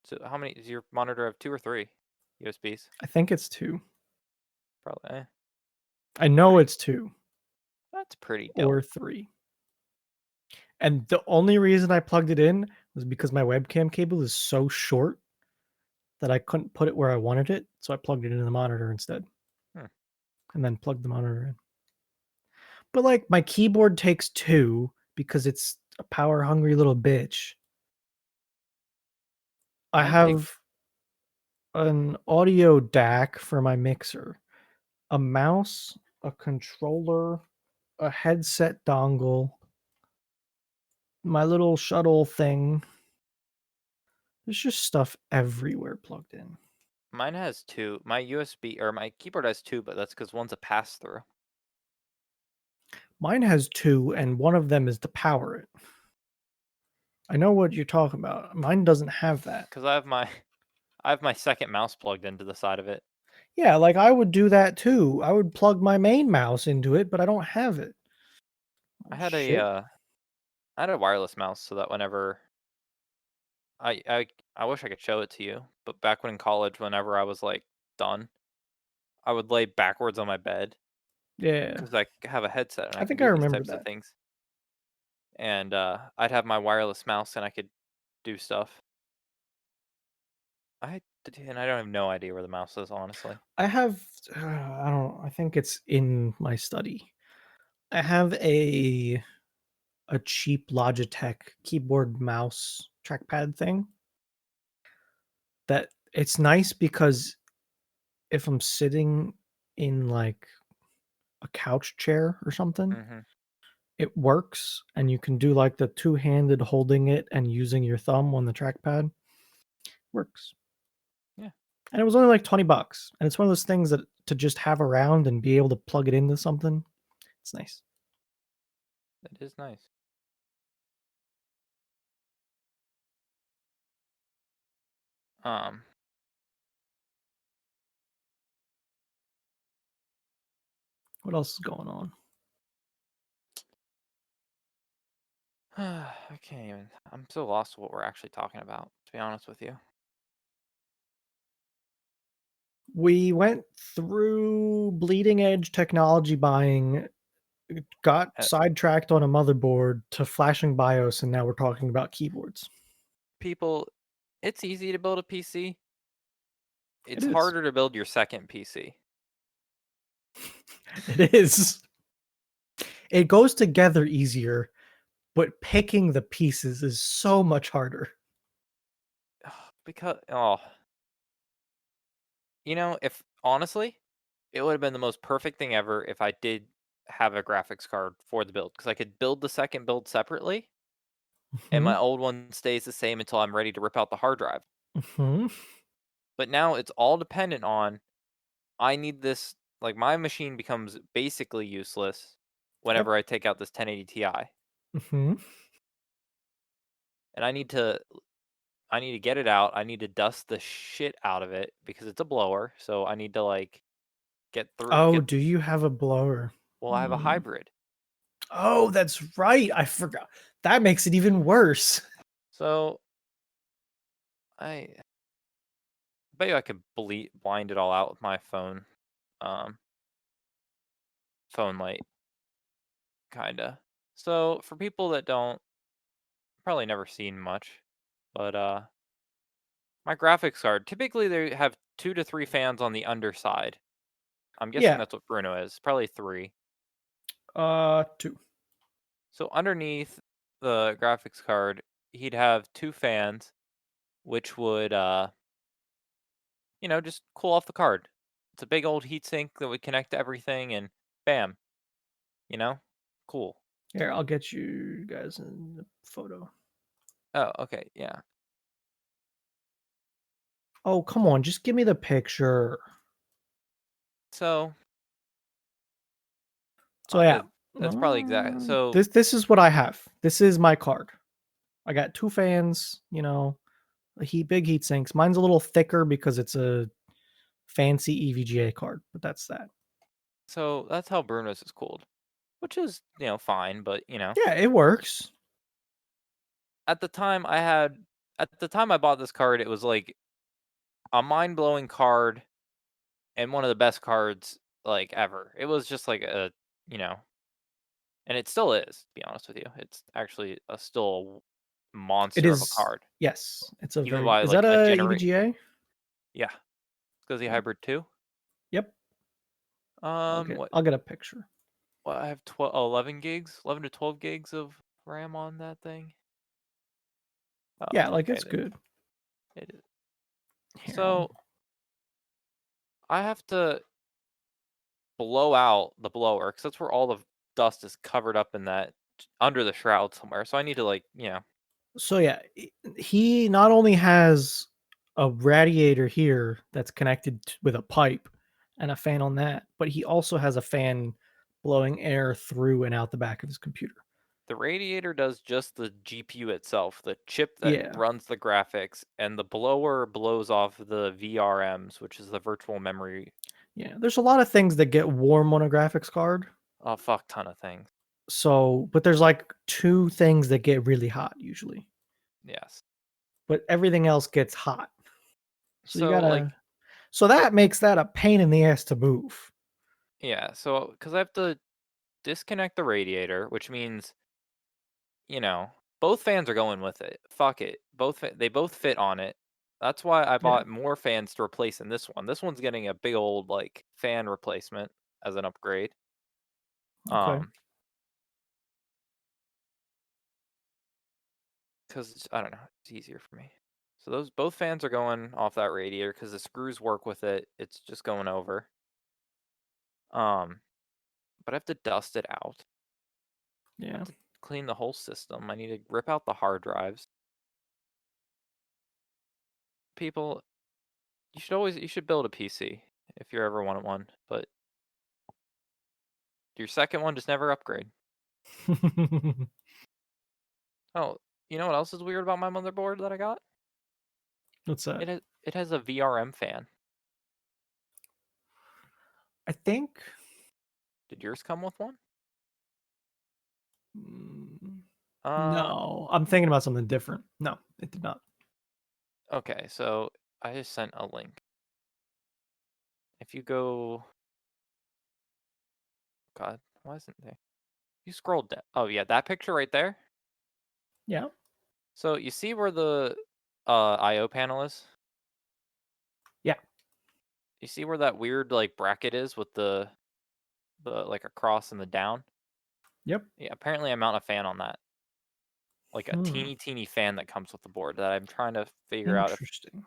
So how many does your monitor have 2 or 3 USBs? I think it's 2. Probably. I know Pretty it's 2 that's pretty dope. or 3. And the only reason I plugged it in was because my webcam cable is so short that I couldn't put it where I wanted it, so I plugged it into the monitor instead, Hmm. and then plugged the monitor in. But, like, my keyboard takes 2 because it's a power hungry little bitch. I Mine takes have an audio DAC for my mixer, a mouse, a controller, a headset dongle, my little shuttle thing. There's just stuff everywhere plugged in. mine has 2. My USB or my keyboard has 2, but that's because one's a pass through. Mine has 2, and one of them is to power it. I know what you're talking about. Mine doesn't have that. Because I have my second mouse plugged into the side of it. Yeah, like, I would do that too. I would plug my main mouse into it, but I don't have it. I Oh, had a shit. I had a wireless mouse so that whenever I I I wish I could show it to you, but back when in college, whenever I was like done, I would lay backwards on my bed Yeah. because I have a headset and I I can think I do these remember types of that. things. And I'd have my wireless mouse and I could do stuff. And I don't have no idea where the mouse is, honestly. I have I don't I think it's in my study. I have a cheap Logitech keyboard mouse trackpad thing that it's nice because if I'm sitting in like a couch chair or something, Mhm. it works and you can do like the two-handed holding it and using your thumb on the trackpad. Works. Yeah, And it was only like 20 bucks. And it's one of those things that to just have around and be able to plug it into something, it's nice. it is nice. Um, What else is going on? I can't even. I'm so lost what we're actually talking about, to be honest with you. We went through bleeding edge technology buying, got Uh, sidetracked on a motherboard to flashing BIOS, and now we're talking about keyboards. People, it's easy to build a PC. It It's is. harder to build your second PC. It is. It goes together easier, but picking the pieces is so much harder. Because, oh, if honestly, it would have been the most perfect thing ever if I did have a graphics card for the build because I could build the second build separately and my Mhm, old one stays the same until I'm ready to rip out the hard drive. mhm. But now it's all dependent on I need this like my machine becomes basically useless Yep. whenever I take out this 1080 Ti Mhm. and I need to get it out. I need to dust the shit out of it because it's a blower, so I need to like Oh, get. do you have a blower? Well, I have a Hmm. hybrid. Oh, that's right. I forgot. That makes it even worse. So I bet you I could blind it all out with my um, phone light, kinda. So for people that don't probably never seen much, but my graphics card typically they have 2 to 3 fans on the underside. I'm guessing Yeah. that's what Bruno is. Probably 3. 2. So underneath the graphics card, he'd have 2 fans, which would just cool off the card. It's a big old heatsink that would connect to everything, and bam, you know, cool. Here, I'll get you guys in the photo. Oh, okay, yeah. Oh, come on, just give me the picture. So So yeah, that's probably exact. So this is what I have. This is my card. I got 2 fans, big heat sinks. Mine's a little thicker because it's a fancy EVGA card, but that's that. so that's how Bruno's is cooled, which is fine, but Yeah, it works. at the time I had at the time I bought this card, it was like a mind blowing card and one of the best cards like ever. It was just like you know, and it still is. To be honest with you, it's actually a still It monster of a is. card, Yes, it's a even very. by Is like that a a generate. EVGA? Yeah, because the Yeah. hybrid too. Yep. I'll get What I'll get a picture. I have 11 gigs, 11 to 12 gigs of RAM on that thing. Yeah, Oh, like okay it's then. good. It is. Here, So I have to blow out the blower because that's where all the dust is covered up in that under the shroud somewhere. So I need to so yeah, he not only has a radiator here that's connected with a pipe and a fan on that, but he also has a fan blowing air through and out the back of his computer. the radiator does just the GPU itself, the chip that Yeah, runs the graphics, and the blower blows off the VRMs, which is the virtual memory. yeah. There's a lot of things that get warm on a graphics card. A fuck ton of things. So, but there's like two things that get really hot usually, Yes. but everything else gets hot. So you So gotta. So that makes that a pain in the ass to move. yeah, so because I have to disconnect the radiator, which means you know, both fans are going with it. Fuck it. They both fit on it. That's why I Yeah. bought more fans to replace in this one. This one's getting a big old like fan replacement as an upgrade. Okay. Um, because I don't know, it's easier for me. So those both fans are going off that radiator because the screws work with it. It's just going over. Um, but I have to dust it out. I have Yeah. to clean the whole system. I need to rip out the hard drives. People, you should build a PC if you ever wanted one, but your second one just never upgrade. Oh, you know what else is weird about my motherboard that I got? What's that? It has a VRM fan. I think. Did yours come with one? mm, Uh, No, I'm thinking about something different. No, it did not. okay, so I just sent a link. If you go, God, why isn't there? You scrolled down. Oh yeah, that picture right there. Yeah. So you see where the I/O panel is? Yeah. You see where that weird like bracket is with the like a cross and the down? Yep. Yeah, apparently I mount a fan on that. Like a Hmm. teeny fan that comes with the board that I'm trying to figure out if Interesting.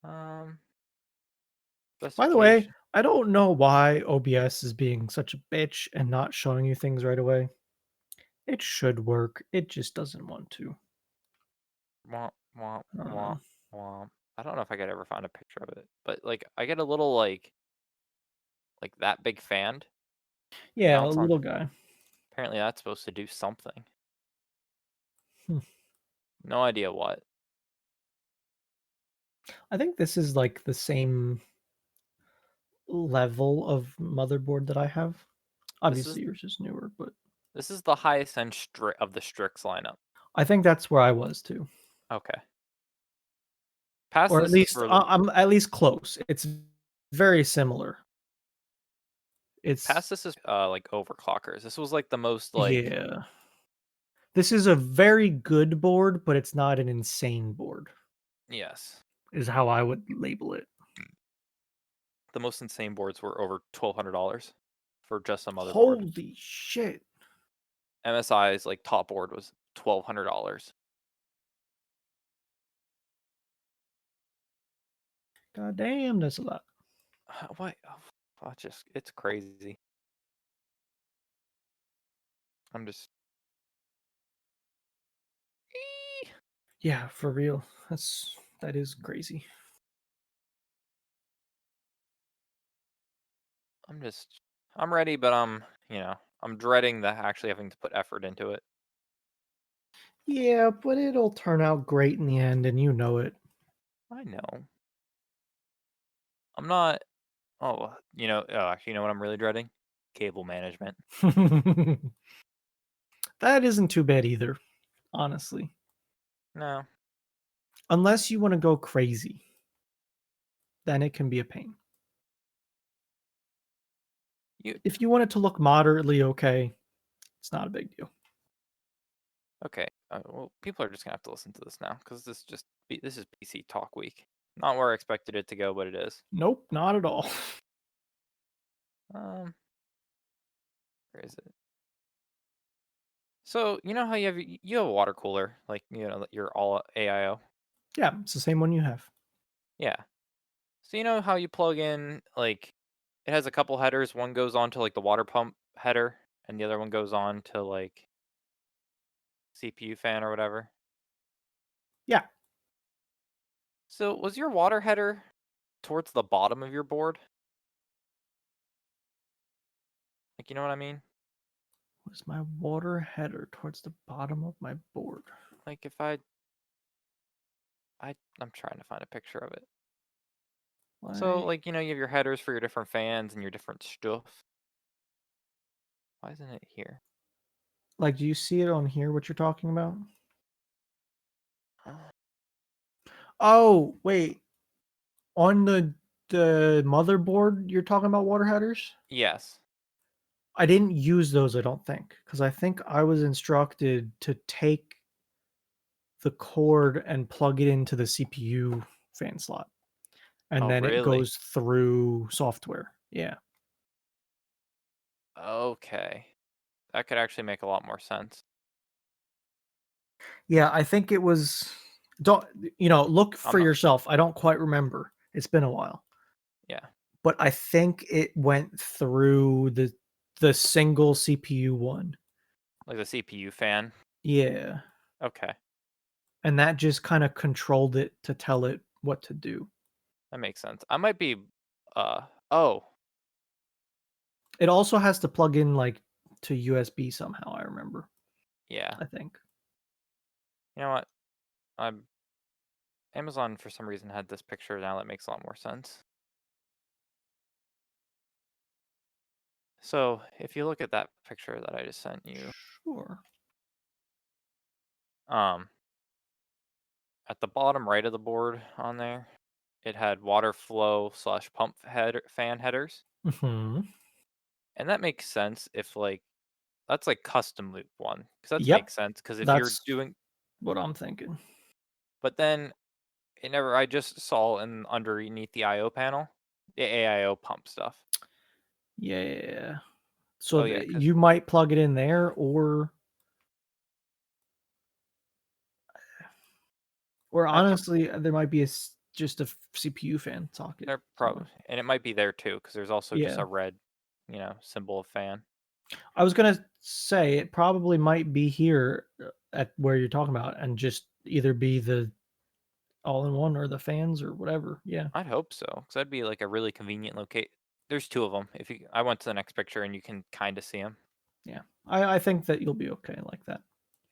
um By the way, specification. I don't know why OBS is being such a bitch and not showing you things right away. It should work. It just doesn't want to. Womp, womp, I don't womp, know. womp. I don't know if I could ever find a picture of it, but like I get a little like that big fan Yeah, a mounts on. little guy. Apparently that's supposed to do something. Hmm. No idea what. I think this is like the same. level of motherboard that I have. This is Obviously, yours is newer, but this is the highest end of the Strix lineup. I think that's where I was too. Okay. Past Or at this is least for the I'm at least close. It's very similar. past It's this is like overclockers. This was like the most like yeah. This is a very good board, but it's not an insane board, yes. is how I would label it. The most insane boards were over $1,200 for just a motherboard. Holy shit. MSI's like top board was $1,200. God damn, that's a lot. What? Oh, just it's crazy. I'm just Yeah, for real. That is crazy. I'm just I'm ready, but I'm dreading the actually having to put effort into it. Yeah, but it'll turn out great in the end, and you know it. I know. I'm not. Actually, you know what I'm really dreading? Cable management. That isn't too bad either, honestly. No, Unless you want to go crazy, then it can be a pain. you If you want it to look moderately okay, it's not a big deal. okay? Well, people are just gonna have to listen to this now because this is PC Talk Week. Not where I expected it to go, but it is. Nope, not at all. Um, where is it? So you know how you have a water cooler, like your all AIO. Yeah, it's the same one you have. Yeah. So you know how you plug in like it has a couple headers. One goes on to like the water pump header, and the other one goes on to like CPU fan or whatever. Yeah, So was your water header towards the bottom of your board? Like you know what I mean? was my water header towards the bottom of my board? Like if I'm trying to find a picture of it. So Like, like you have your headers for your different fans and your different stuff. Why isn't it here? do you see it on here? What you're talking about? Oh, wait. On the motherboard, you're talking about water headers? Yes. I didn't use those, I don't think, because I think I was instructed to take the cord and plug it into the CPU fan slot, and Oh then it really? goes through software. Yeah. Okay. That could actually make a lot more sense. Yeah, I think it was don't look I'm for not. yourself. I don't quite remember. It's been a while. Yeah. But I think it went through the single CPU one. Like the CPU fan. Yeah. Okay. And that just kinda controlled it to tell it what to do. That makes sense. I might be oh, It also has to plug in, to USB somehow, I remember, yeah. I think. You know what? I'm Amazon for some reason had this picture now that makes a lot more sense. So, if you look at that picture that I just sent you, Sure. um at the bottom right of the board on there, it had water flow slash pump head fan headers. Mhm. And that makes sense if like that's like custom loop one. Because that Yep. makes sense. Because if you're That's doing what I'm thinking. but then I just saw in underneath the IO panel, the AIO pump stuff. Yeah. So Oh yeah, because you might plug it in there or I honestly, there might be just a CPU fan socket they're probably somewhere. and it might be there too, because there's also just Yeah. a red, symbol of fan. I was gonna say it probably might be here at where you're talking about and just either be the all-in-one or the fans or whatever. Yeah. I'd hope so, because that'd be like a really convenient locate. There's two of them. I went to the next picture and you can kind of see them. Yeah. I think that you'll be okay like that.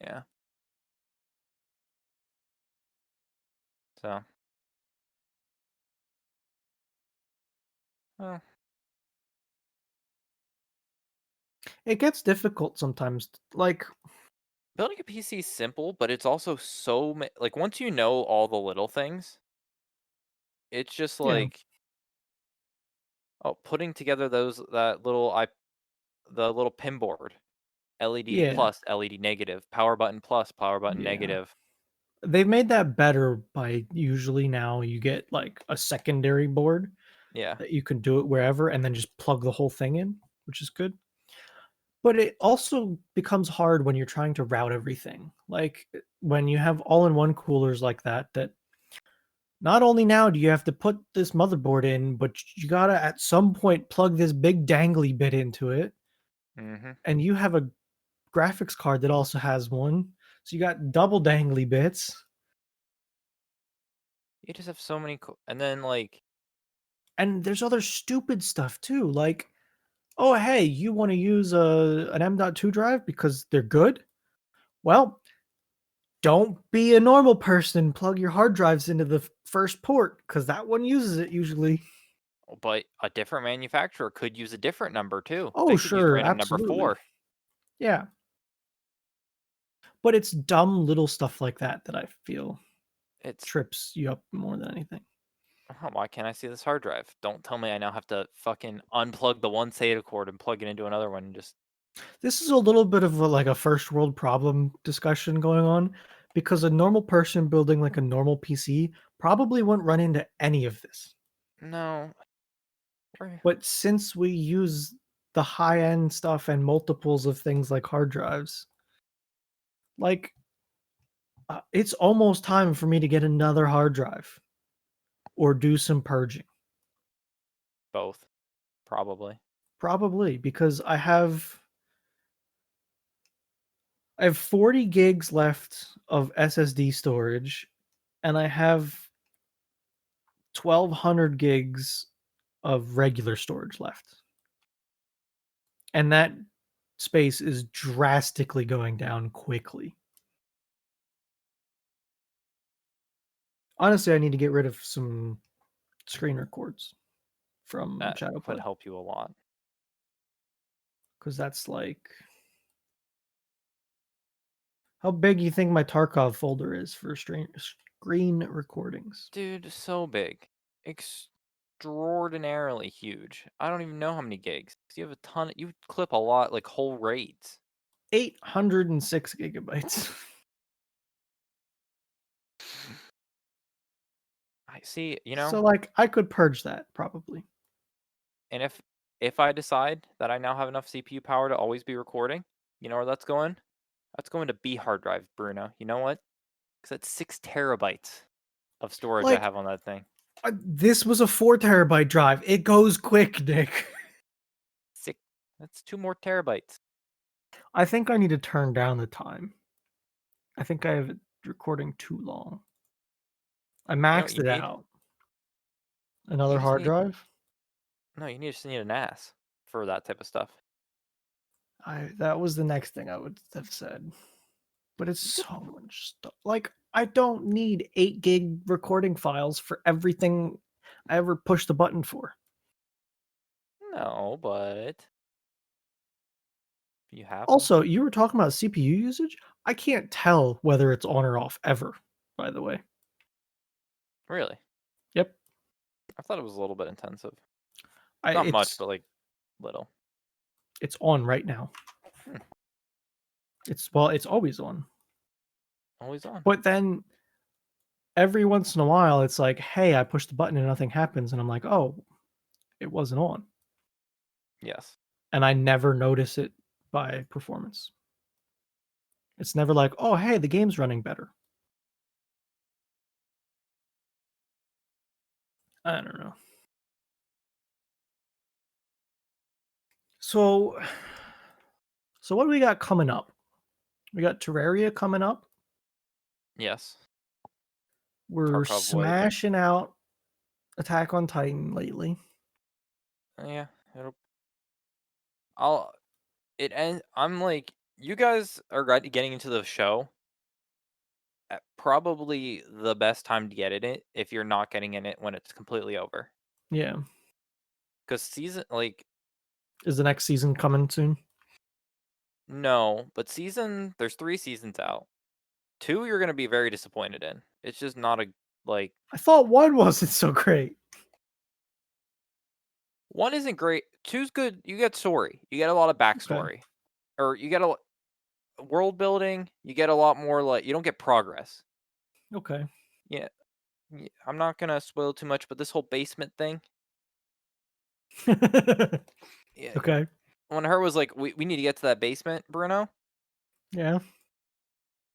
Yeah. So, well, It gets difficult sometimes. Like, Building a PC is simple, but it's also like once you know all the little things, it's just yeah, like putting together the little pin board, LED yeah, plus, LED negative, power button plus, power button yeah. negative. They've made that better by usually now you get like a secondary board Yeah. that you can do it wherever and then just plug the whole thing in, which is good. But it also becomes hard when you're trying to route everything. Like when you have all-in-one coolers like that, that not only now do you have to put this motherboard in, but you gotta at some point plug this big dangly bit into it, Mhm. and you have a graphics card that also has one, so you got double dangly bits. You just have so many and then like And there's other stupid stuff too, like, oh hey, you want to use an M.2 drive because they're good? Well, don't be a normal person. Plug your hard drives into the first port because that one uses it usually. but a different manufacturer could use a different number too. Oh, They could use sure, random number absolutely. 4. Yeah. But it's dumb little stuff like that that I feel It's trips you up more than anything. why can't I see this hard drive? Don't tell me I now have to fucking unplug the one SATA cord and plug it into another one and just This is a little bit of like a first world problem discussion going on because a normal person building like a normal PC probably wouldn't run into any of this. no. Where But since we use the high end stuff and multiples of things like hard drives, like it's almost time for me to get another hard drive or do some purging. both, probably. Probably because I have 40 gigs left of SSD storage and I have 1200 gigs of regular storage left. And that space is drastically going down quickly. Honestly, I need to get rid of some screen records from That would Shadowplay help you a lot. because that's like how big you think my Tarkov folder is for screen recordings? Dude, so big. Extraordinarily huge. I don't even know how many gigs. 'Cause you have a ton you clip a lot, like whole raids. 806 gigabytes. I see, So like I could purge that probably. and if I decide that I now have enough CPU power to always be recording, you know where that's going? That's going to B hard drive, Bruno. You know what? Because that's 6 terabytes of storage I Like have on that thing. this was a 4 terabyte drive. It goes quick, Nick. Six. That's 2 more terabytes. I think I need to turn down the time. I think I have it recording too long. I You know what maxed you it need? out. You Another just hard need drive? no. You just need an NAS for that type of stuff. I That was the next thing I would have said. But it's You could so much stuff. Like I don't need 8 gig recording files for everything I ever push the button for. no, but if you have them, Also, you were talking about CPU usage. I can't tell whether it's on or off ever, by the way. really. Yep. I thought it was a little bit intensive. I Not much, it's but like little. it's on right now. Hmm, It's always on. always on. But then every once in a while it's like, "Hey, I pushed the button and nothing happens." And I'm like, "Oh, it wasn't on." Yes. And I never notice it by performance. It's never like, "Oh, hey, the game's running better." I don't know. So so what do we got coming up? We got Terraria coming up. Yes. We're Tarkov waiting. smashing out Attack on Titan lately. Yeah. It'll. I'll. It end. I'm like, you guys are getting into the show at probably the best time to get in it if you're not getting in it when it's completely over. Yeah. Because season like Is the next season coming soon? No, but there's 3 seasons out. 2 you're gonna be very disappointed in. It's just not a like, I thought 1 wasn't so great. 1 isn't great, two's good, you get story, you get a lot of Okay, backstory, or you get a world building, you get a lot more, like you don't get progress. okay. Yeah, I'm not gonna spoil too much, but this whole basement thing, yeah, Okay, when her was like, "We need to get to that basement, Bruno," yeah.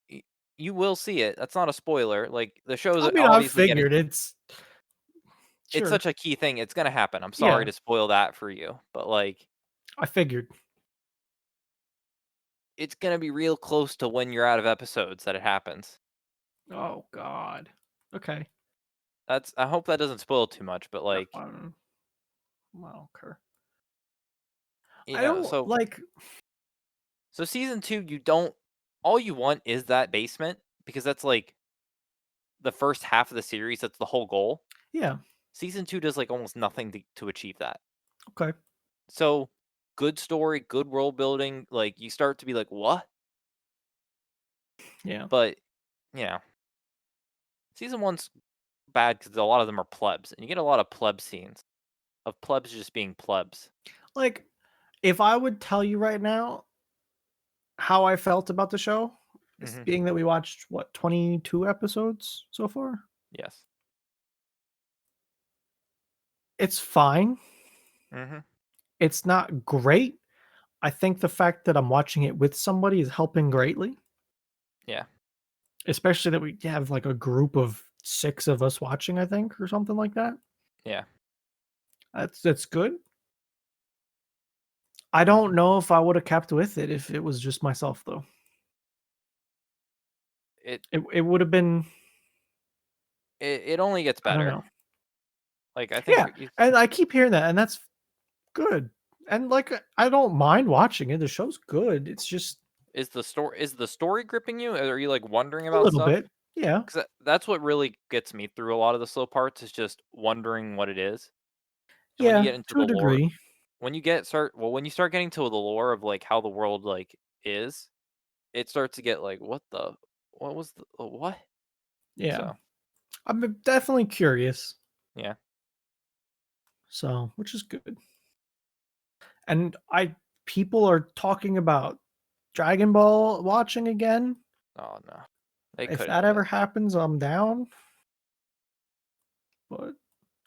y you will see it, that's not a spoiler, like, the show's I mean, I obviously getting figured it's sure. such a key thing, it's gonna happen, I'm sorry Yeah, to spoil that for you, but, like, I figured. it's gonna be real close to when you're out of episodes that it happens. Oh god. Okay. I hope that doesn't spoil too much, but, Yeah, like, well, okay. you I know, don't so season 2, you don't all you want is that basement because that's, like, the first half of the series, that's the whole goal. yeah, Season 2 does, like, almost nothing to achieve that. okay. So, good story, good world building, like, you start to be like, "What?" Yeah. But, you know, season 1's bad because a lot of them are plebs, and you get a lot of pleb scenes of plebs just being plebs. Like, if I would tell you right now how I felt about the show, this Mhm. being that we watched, what, 22 episodes so far? Yes. It's fine. Mhm. It's not great. I think the fact that I'm watching it with somebody is helping greatly, Yeah. especially that we have, like, a group of 6 of us watching, I think, or something like that. Yeah. That's good. I don't Mhm. know if I woulda kept with it if it was just myself, though. It It would've been it only gets I don't better. know. Like, I think Yeah, it's and I keep hearing that, and that's good. And, like, I don't mind watching it, the show's good, it's just is the story gripping you? Are you, like, wondering a about little stuff? bit. Yeah. 'Cause that's what really gets me through a lot of the slow parts is just wondering what it is. And when you Yeah, get into to the a lore degree. when you start getting to the lore of, like, how the world, like, is, it starts to get like, what was the what?" Yeah. So, I'm definitely curious, yeah. so which is good. And I people are talking about Dragon Ball watching again. Oh, no. They If couldn't that even. ever happens, I'm down, but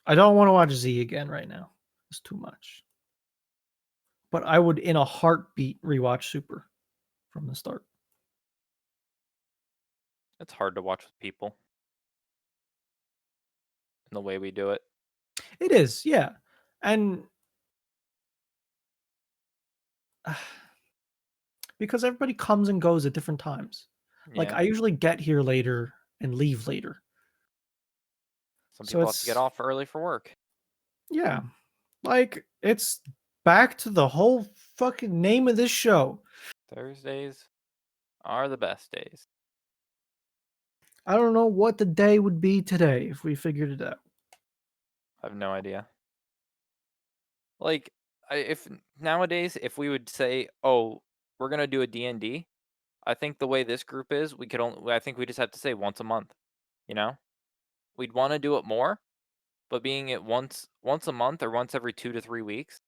I don't wanna watch Z again right now. It's too much. But I would, in a heartbeat, rewatch Super from the start. It's hard to watch with people in the way we do it. It is, yeah, and because everybody comes and goes at different times. Like, Yeah. I usually get here later and leave later. Some So people have to get it's off early for work. yeah, like, it's back to the whole fucking name of this show. Thursdays are the best days. I don't know what the day would be today if we figured it out. I have no idea. Like, if nowadays, if we would say, "Oh, we're gonna do a D&D," I think the way this group is, I think we just have to say once a month, you know? We'd wanna do it more, but being it once a month or once every 2 to 3 weeks,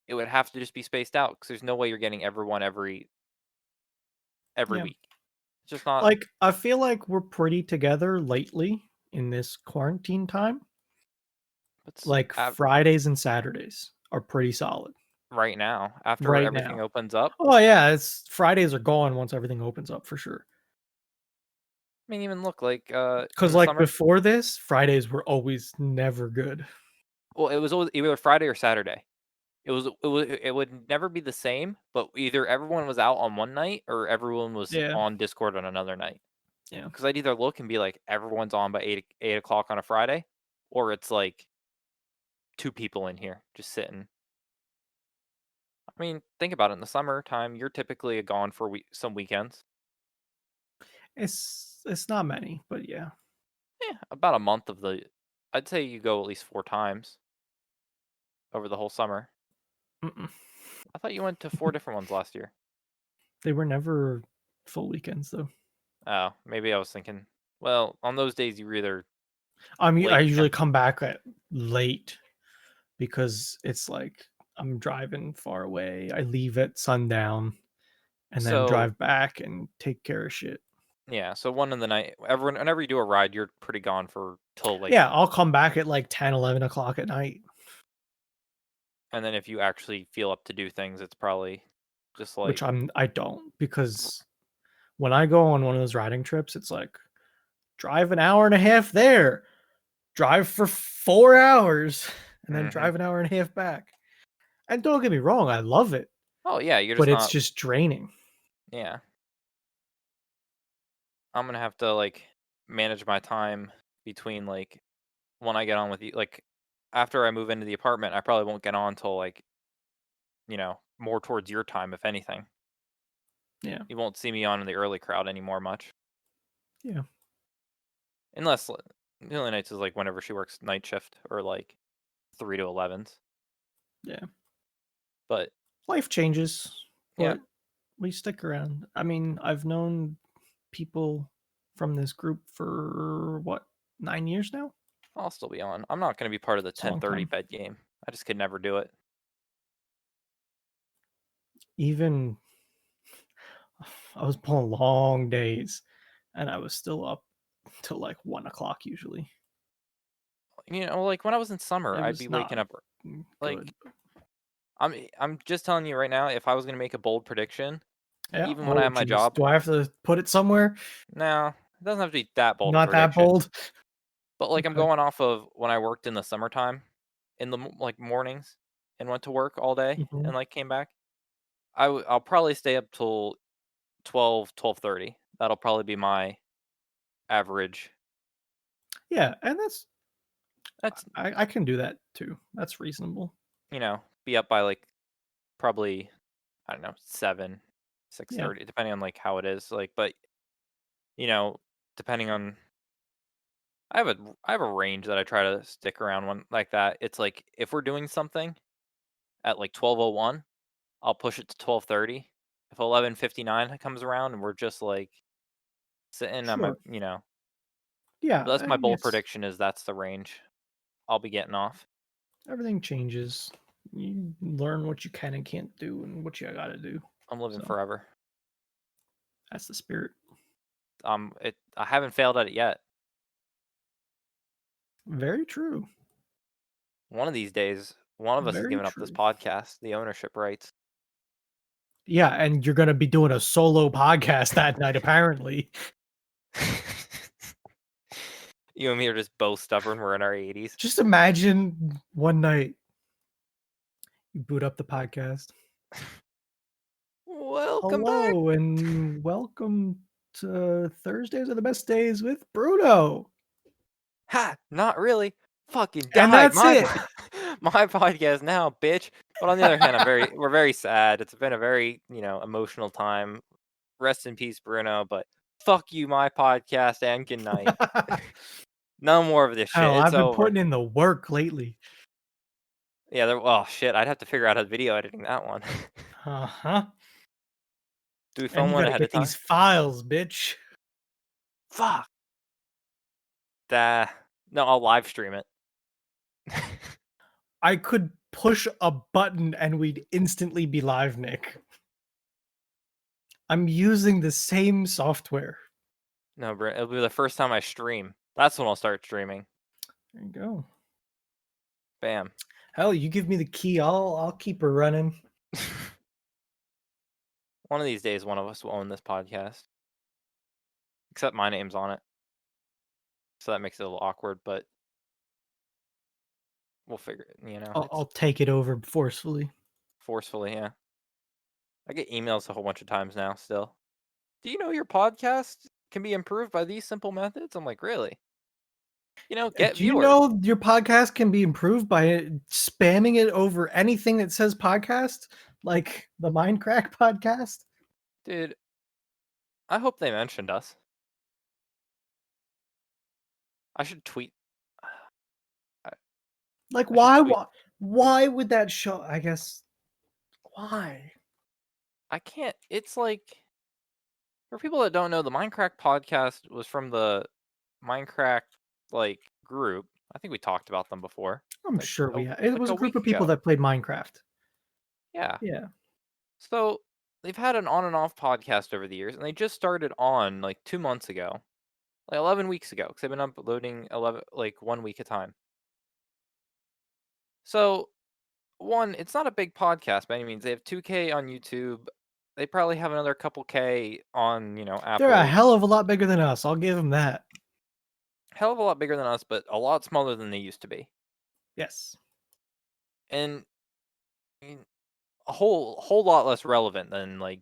it would have to just be spaced out because there's no way you're getting everyone every Yeah. week. It's just not Like, I feel like we're pretty together lately in this quarantine time. it's Like, at Fridays and Saturdays are pretty solid right now, after right everything now. opens up. Oh, yeah, it's Fridays are gone once everything opens up for sure. I mean, even look, like, in Because the like, summer before this, Fridays were always never good. well, it was always either Friday or Saturday. It would never be the same, but either everyone was out on one night or everyone was Yeah, on Discord on another night. yeah. Because 'Cause I'd either look and be like, everyone's on by 8 o'clock on a Friday, or it's like 2 people in here just sitting. I mean, think about it, in the summertime, you're typically gone for some weekends. It's not many, but yeah. Yeah, about a month of the I'd say you go at least 4 times over the whole summer. Mm-mm. I thought you went to 4 different ones last year. They were never full weekends, though. Oh, maybe I was thinking, well, on those days you were either I late usually and come back at late because it's like I'm driving far away. I leave at sundown and then so drive back and take care of shit. yeah, so 1 in the night everyone whenever you do a ride, you're pretty gone for till, like Yeah, I'll come back at like 10, 11 o'clock at night, and then if you actually feel up to do things, it's probably just, which like I don't because when I go on one of those riding trips, it's like drive an hour and a half there, drive for 4 hours, and then mhm. drive an hour and a half back. And don't get me wrong, I love it, Oh, yeah, you're but just it's not just draining. yeah. I'm gonna have to, like, manage my time between, like, when I get on with you like, after I move into the apartment, I probably won't get on till, like, more towards your time, if anything. Yeah, You won't see me on in the early crowd anymore much. yeah, Unless the only nights is, like, whenever she works night shift or, like, 3 to 11s. yeah. But, Life changes, yeah, but we stick around. I mean, I've known people from this group for what, 9 years now? I'll still be on. I'm not gonna be part of the It's a long 10:30 time. bed game. I just could never do it. Even I was pulling long days and I was still up till like 1 o'clock usually. Like, when I was in summer, It I'd was be not waking up good. like, I'm just telling you right now, if I was gonna make a bold prediction, Yeah. even when I Oh, have my geez. job Do I have to put it somewhere? no, it doesn't have to be that bold a Not that prediction, bold. but, like, I'm Okay. going off of when I worked in the summertime in the like, mornings and went to work all day Mhm. and, like, came back. I'll probably stay up till 12:30. That'll probably be my average. Yeah, and That's, I can do that too. That's reasonable. be up by, like, probably, I don't know, 7, Yeah. 6:30, depending on, like, how it is, like, but, you know, depending on I have a range that I try to stick around when like that. It's like, if we're doing something at, like, 12:01, I'll push it to 12:30. If 11:59 comes around and we're just, like, sitting, Sure. Yeah, but that's I my mean, bold it's prediction is that's the range I'll be getting off. everything changes. You learn what you can and can't do and what you gotta do. I'm living So forever. that's the spirit. I haven't failed at it yet. Very true. One of these days, one of us is Very giving up this true. podcast, the ownership rights. Yeah, and you're gonna be doing a solo podcast that night, apparently. You and me are just both stubborn. We're in our 80s. Just imagine one night you boot up the podcast. Welcome back. Hello and welcome to Thursdays are the best days with Bruno. Ha! Not really. Fucking And died. that's My it. my podcast now, bitch. But on the other hand, we're very sad. It's been a very, emotional time. Rest in peace, Bruno. But fuck you, my podcast, and good night. No more of this shit. Hell, It's I've been over. putting in the work lately. Yeah, well, shit. I'd have to figure out how to video editing that one. Uh-huh. Do we And film you one gotta ahead of get these time? files, bitch. Fuck. No, I'll live stream it. I could push a button and we'd instantly be live, Nick. I'm using the same software. No, bro. It'll be the first time I stream. That's when I'll start streaming. There you go. Bam. Hell, you give me the key, I'll keep her running. One of these days, one of us will own this podcast. Except my name's on it. So that makes it a little awkward, but we'll figure it, I'll it's take it over forcefully. forcefully, yeah. I get emails a whole bunch of times now still. Do you know your podcast can be improved by these simple methods? I'm like, really? Get Do you viewers. know your podcast can be improved by spamming it over anything that says podcast? Like the Mindcrack podcast? Dude, I hope they mentioned us. I should tweet. I, Like I should tweet. why would that show I guess why? I can't. It's like for people that don't know, the Minecraft podcast was from the Minecraft like group. I think we talked about them before, I'm sure we it like was a a group week of people ago. that played Minecraft. Yeah. Yeah. So they've had an on and off podcast over the years, and they just started on like 2 months ago, like 11 weeks ago, because they've been uploading 11 like 1 week at a time. So one, it's not a big podcast by any means. They have 2K on YouTube. They probably have another couple K on They're a Apple. hell of a lot bigger than us, I'll give them that. Hell of a lot bigger than us, but a lot smaller than they used to be, Yes. and I mean, a whole lot less relevant than like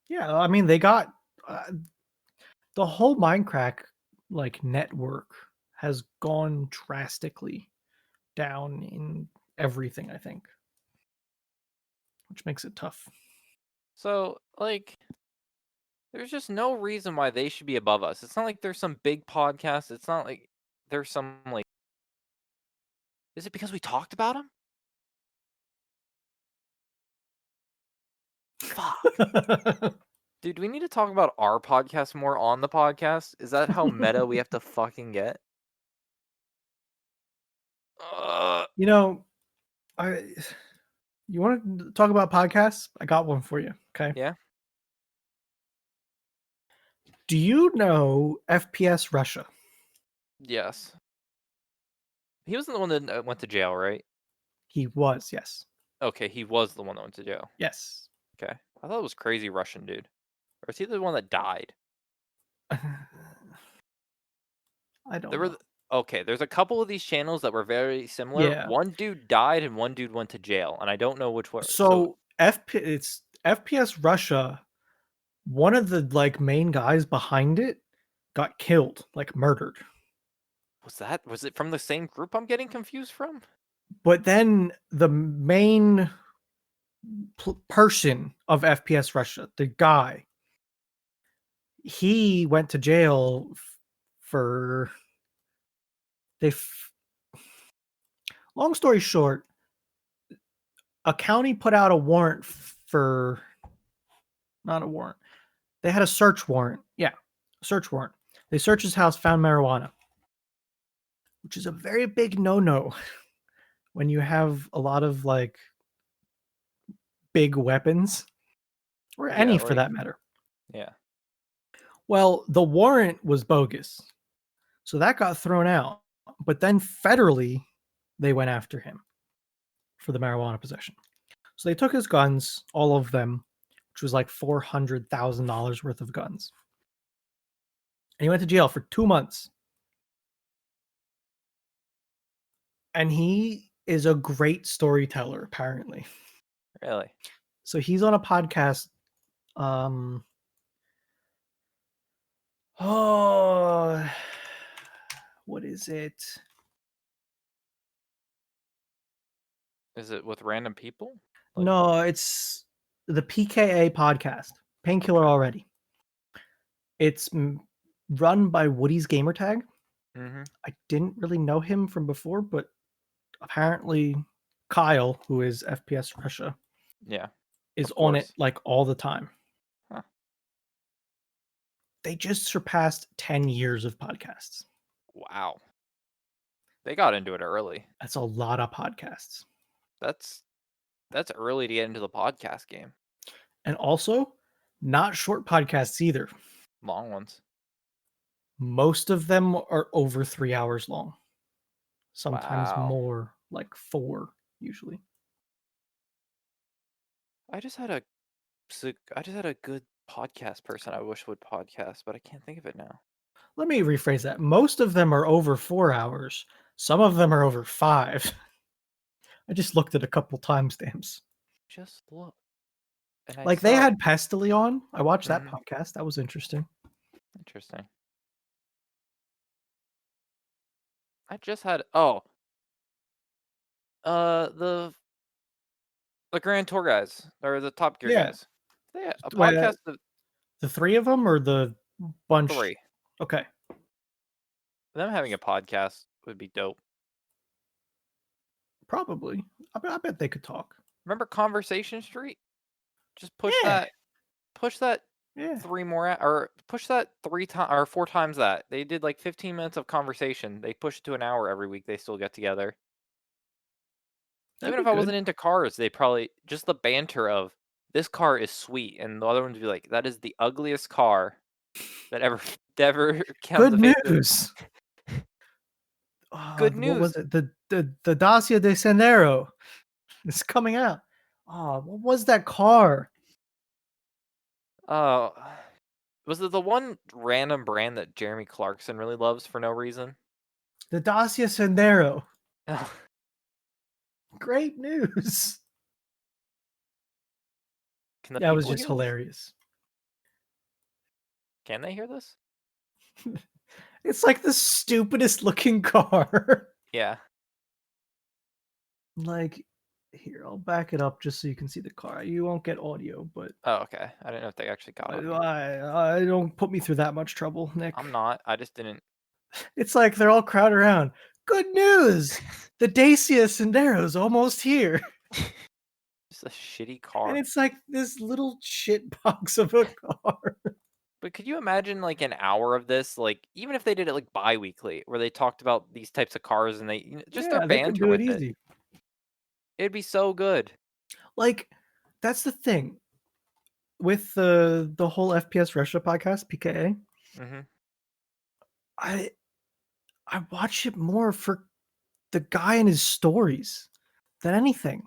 Yeah, I mean, they got, uh, the whole Minecraft, like, network has gone drastically down in everything, I think, which makes it tough. so like. There's just no reason why they should be above us. It's not like there's some big podcast. It's not like there's some like. Is it because we talked about them? Fuck. Dude, do we need to talk about our podcast more on the podcast? Is that how meta we have to fucking get? Uh, You know, I you wanna talk about podcasts? I got one for you, okay? yeah. Do you know FPS Russia? Yes. He wasn't the one that went to jail, right? He was, yes. Okay, he was the one that went to jail. Yes. Okay. I thought it was crazy Russian dude. Or is he the one that died? I don't There were know. th Okay, there's a couple of these channels that were very similar. Yeah. One dude died and one dude went to jail, and I don't know which one. So, So, it's FPS Russia, one of the, like, main guys behind it got killed, like, murdered. was it from the same group I'm getting confused from? But then the main person of FPS Russia, the guy, he went to jail for they f long story short, a county put out a warrant for not a warrant. They had a search warrant. Yeah, a search warrant. They searched his house, found marijuana, which is a very big no-no when you have a lot of, like, big weapons, or Yeah, any for like that matter. yeah. Well, the warrant was bogus, so that got thrown out, but then federally, they went after him for the marijuana possession. So they took his guns, all of them, which was like $400,000 worth of guns, and he went to jail for 2 months, and he is a great storyteller, apparently. Really? So he's on a podcast, um oh, what is it? Is it with random people? Like, No, it's the PKA podcast, Painkiller okay. Already. It's run by Woody's Gamertag. Mhm. I didn't really know him from before, but apparently Kyle, who is FPS Russia, Yeah, is of on it course. like all the time. Huh. They just surpassed 10 years of podcasts. Wow. They got into it early. That's a lot of podcasts. That's that's early to get into the podcast game. And also, not short podcasts either. Long ones. Most of them are over 3 hours long, sometimes Wow. more, like four, usually. I just had a I just had a good podcast person I wish would podcast, but I can't think of it now. Let me rephrase that. Most of them are over 4 hours, some of them are over five. I just looked at a couple timestamps. Just look. And I Like they saw had Pestily on. I watched that Mhm. podcast. That was interesting. Interesting. I just had the Grand Tour guys or the Top Gear Yeah. guys. They had a Wait, podcast of the three of them or the bunch? 3. Okay, Them having a podcast would be dope. probably. I bet they could talk. Remember Conversation Street? Just Yeah, push that yeah, 3 more or push that 3 times or 4 times that. They did, like, 15 minutes of conversation. They push it to an hour every week they still get together. that'd Even be if I good. wasn't into cars, they probably just the banter of, "This car is sweet," and the other ones would be like, "That is the ugliest car that ever ever on Good the face of." news. Good What was news. it? The Dacia de Sandero is coming out. What was that car? Oh, was it the one random brand that Jeremy Clarkson really loves for no reason? The Dacia Sandero. Can Great news. the That was people just hear this? hilarious. Can they hear this? It's like the stupidest looking car. Yeah. Like, here, I'll back it up just so you can see the car. You won't get audio, but Oh, okay. I didn't know if they actually got audio. I don't put me through that much trouble, Nick. I'm not. I just didn't. It's like they're all crowded around. Good news! The Dacia Sandero's almost here. Just a shitty And car. it's like this little shit box of a car. But could you imagine like an hour of this? Like, even if they did it like bi-weekly, where they talked about these types of cars and just their Yeah, they could banter do it with it. easy. It'd be so good. Like, that's the thing with the whole FPS Russia podcast, PKA. Hmm. I I watch it more for the guy and his stories than anything.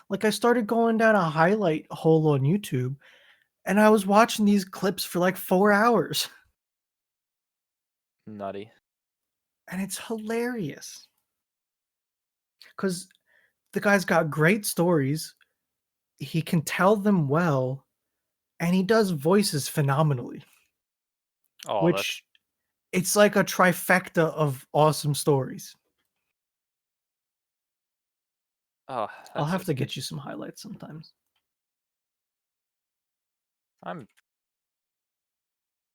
Like I started going down a highlight hole on YouTube and I was watching these clips for like 4 hours Nutty. and it's hilarious cuz the guy's got great stories, he can tell them well, and he does voices phenomenally, Oh, that's which it's like a trifecta of awesome stories. oh, I'll that's have to just get you some highlights sometimes. I'm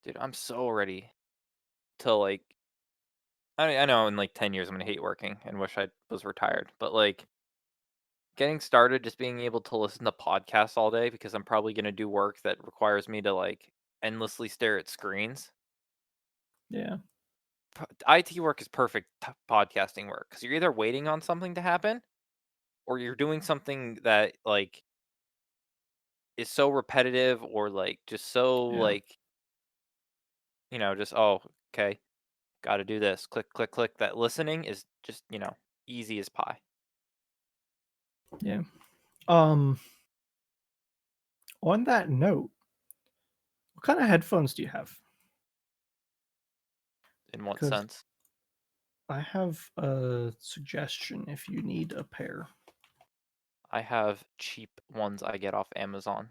dude, I'm so ready to like I know in like 10 years I'm gonna hate working and wish I was retired, but like getting started, just being able to listen to podcasts all day because I'm probably gonna do work that requires me to like endlessly stare at screens. Yeah, IT work is perfect podcasting work because you're either waiting on something to happen or you're doing something that like is so repetitive or like just so yeah, like just oh okay, got to do this, click click click. That listening is just easy as pie. yeah. Um, on that note, what kind of headphones do you have? In what Because sense? I have a suggestion if you need a pair. I have cheap ones I get off Amazon.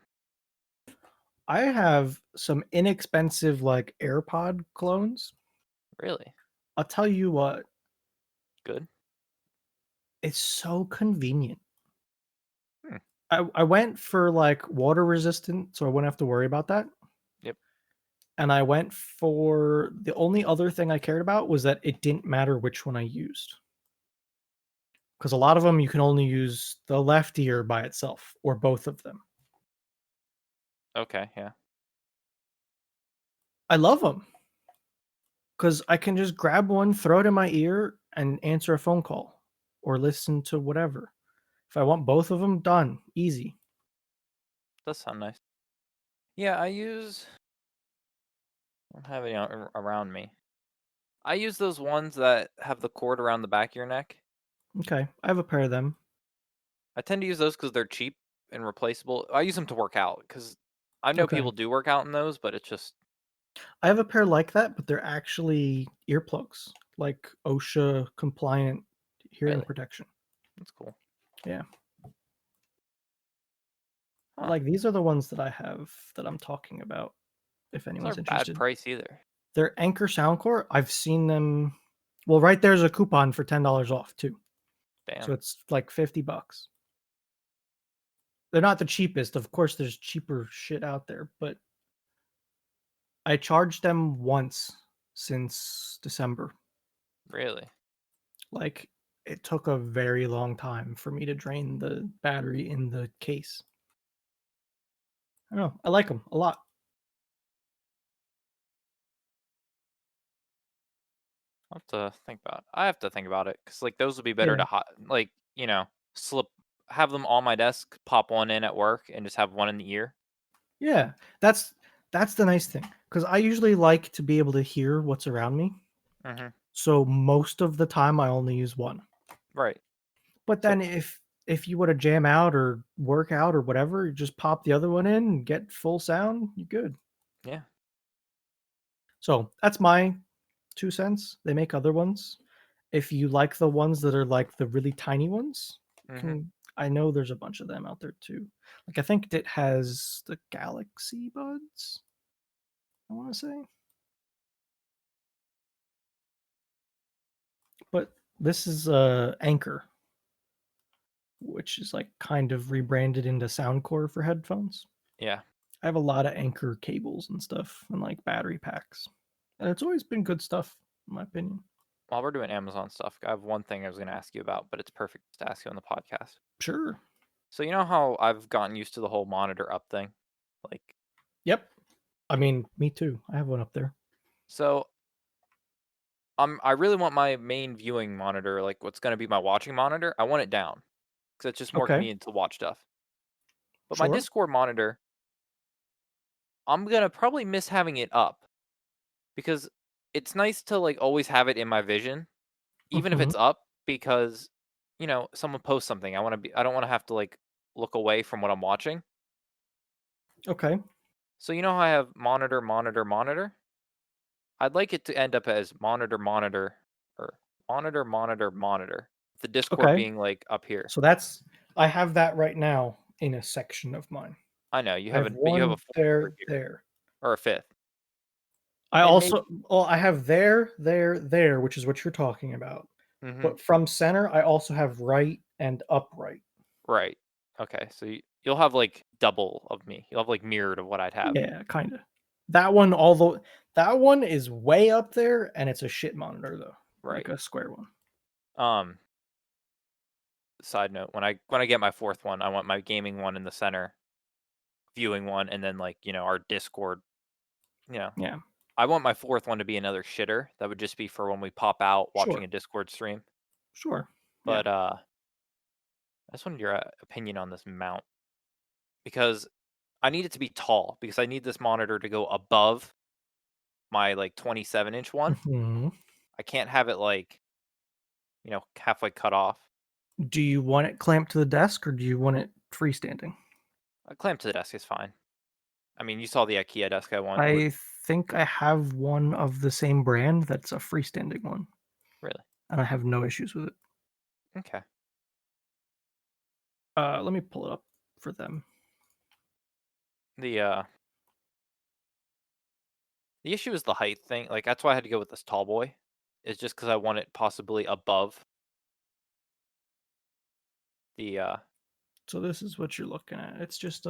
I have some inexpensive like AirPod clones. Really I'll tell you what, good. it's so convenient. Hmm. I went for like water resistant, so I wouldn't have to worry about that. Yep. And I went for the only other thing I cared about was that it didn't matter which one I used. Because a lot of them you can only use the left ear by itself or both of them. Okay. Yeah. I love them because I can just grab one, throw it in my ear, and answer a phone call or listen to whatever. If I want both of them, done. Easy. Does sound nice. Yeah. I don't have any around me. I use those ones that have the cord around the back of your neck. Okay. I have a pair of them. I tend to use those because they're cheap and replaceable. I use them to work out because I know Okay. people do work out in those, but it's just I have a pair like that, but they're actually earplugs, like OSHA compliant hearing really protection. that's cool. Yeah. Huh? Like these are the ones that I have that I'm talking about if Those anyone's aren't bad interested. price either. They're Anchor Soundcore. I've seen them. Well, right there's a coupon for $10 off too. So Damn. it's like $50. They're not the cheapest. Of course, there's cheaper shit out there, but I charged them once since December. Really? Like it took a very long time for me to drain the battery in the case. I don't know. I like them a lot. I have to think about it because like those would be better Yeah. to like slip have them on my desk, pop one in at work, and just have one in the ear. Yeah. That's the nice thing because I usually like to be able to hear what's around me. Hmm. So most of the time I only use one. Right. But So then if you wanna jam out or work out or whatever, you just pop the other one in and get full sound, you're good. yeah. So, that's my 2 cents. They make other ones. If you like the ones that are, like, the really tiny ones, you Hmm. can I know there's a bunch of them out there too. Like, I think it has the Galaxy Buds, I wanna say, but this is, Anchor, which is, like, kind of rebranded into Soundcore for headphones. Yeah. I have a lot of Anchor cables and stuff and, like, battery packs, and it's always been good stuff, in my opinion. While we're doing Amazon stuff, I have one thing I was going to ask you about, but it's perfect to ask you on the podcast. Sure. So you know how I've gotten used to the whole monitor up thing, like Yep. I mean, me too. I have one up there. so. I really want my main viewing monitor, like what's going to be my watching monitor. I want it down because it's just more Okay. convenient to watch stuff. But my Sure. Discord monitor, I'm gonna probably miss having it up because it's nice to like always have it in my vision, even if Mhm. it's up, because someone posts something. I don't want to have to like look away from what I'm watching. Okay. So you know how I have monitor, monitor, monitor? I'd like it to end up as monitor, monitor, or monitor, monitor, monitor. The Discord Okay. being like up here. So that's I have that right now in a section of mine. I know you I have haven't, but you have a one fourth over there, here there. or a fifth, I and maybe. also well, I have there, there, there, which is what you're talking about. Hmm. But from center, I also have right and upright. Right. Okay. So you'll have like double of me. You'll have like mirrored of what I'd have. Yeah, kinda. That one, although that one is way up there, and it's a shit monitor though, like Right. a square one. Um. Side note: when I get my fourth one, I want my gaming one in the center, viewing one, and then like our Discord. You know, Yeah, I want my fourth one to be another shitter. That would just be for when we pop out watching sure, a Discord stream. sure. Yeah. But I just wanted your opinion on this mount because I need it to be tall because I need this monitor to go above my like 27-inch one. Mhm. I can't have it like halfway cut off. Do you want it clamped to the desk or do you want it freestanding? A clamp to the desk is fine. I mean, you saw the IKEA desk I want. It would I think I have one of the same brand that's a freestanding one, really and I have no issues with it. okay. Let me pull it up for them. The issue is the height thing. Like that's why I had to go with this tall boy. Is just because I want it possibly above the So this is what you're looking at. It's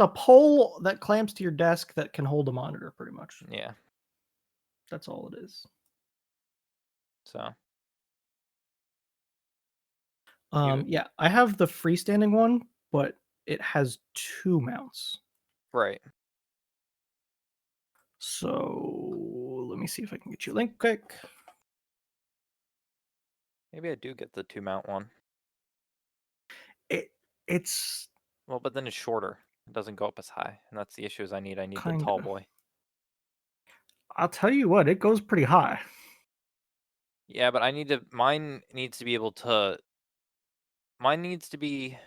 a pole that clamps to your desk that can hold a monitor pretty much. yeah. That's all it is. So you Yeah, I have the freestanding one, but it has 2 mounts. right. So let me see if I can get you a link quick. Maybe I do get the two mount one. It it's Well, but then it's shorter. It doesn't go up as high, and that's the issue. Is I need the tall kinda. boy. I'll tell you what, it goes pretty high. Yeah, but I need to. Mine needs to be able to. Mine needs to be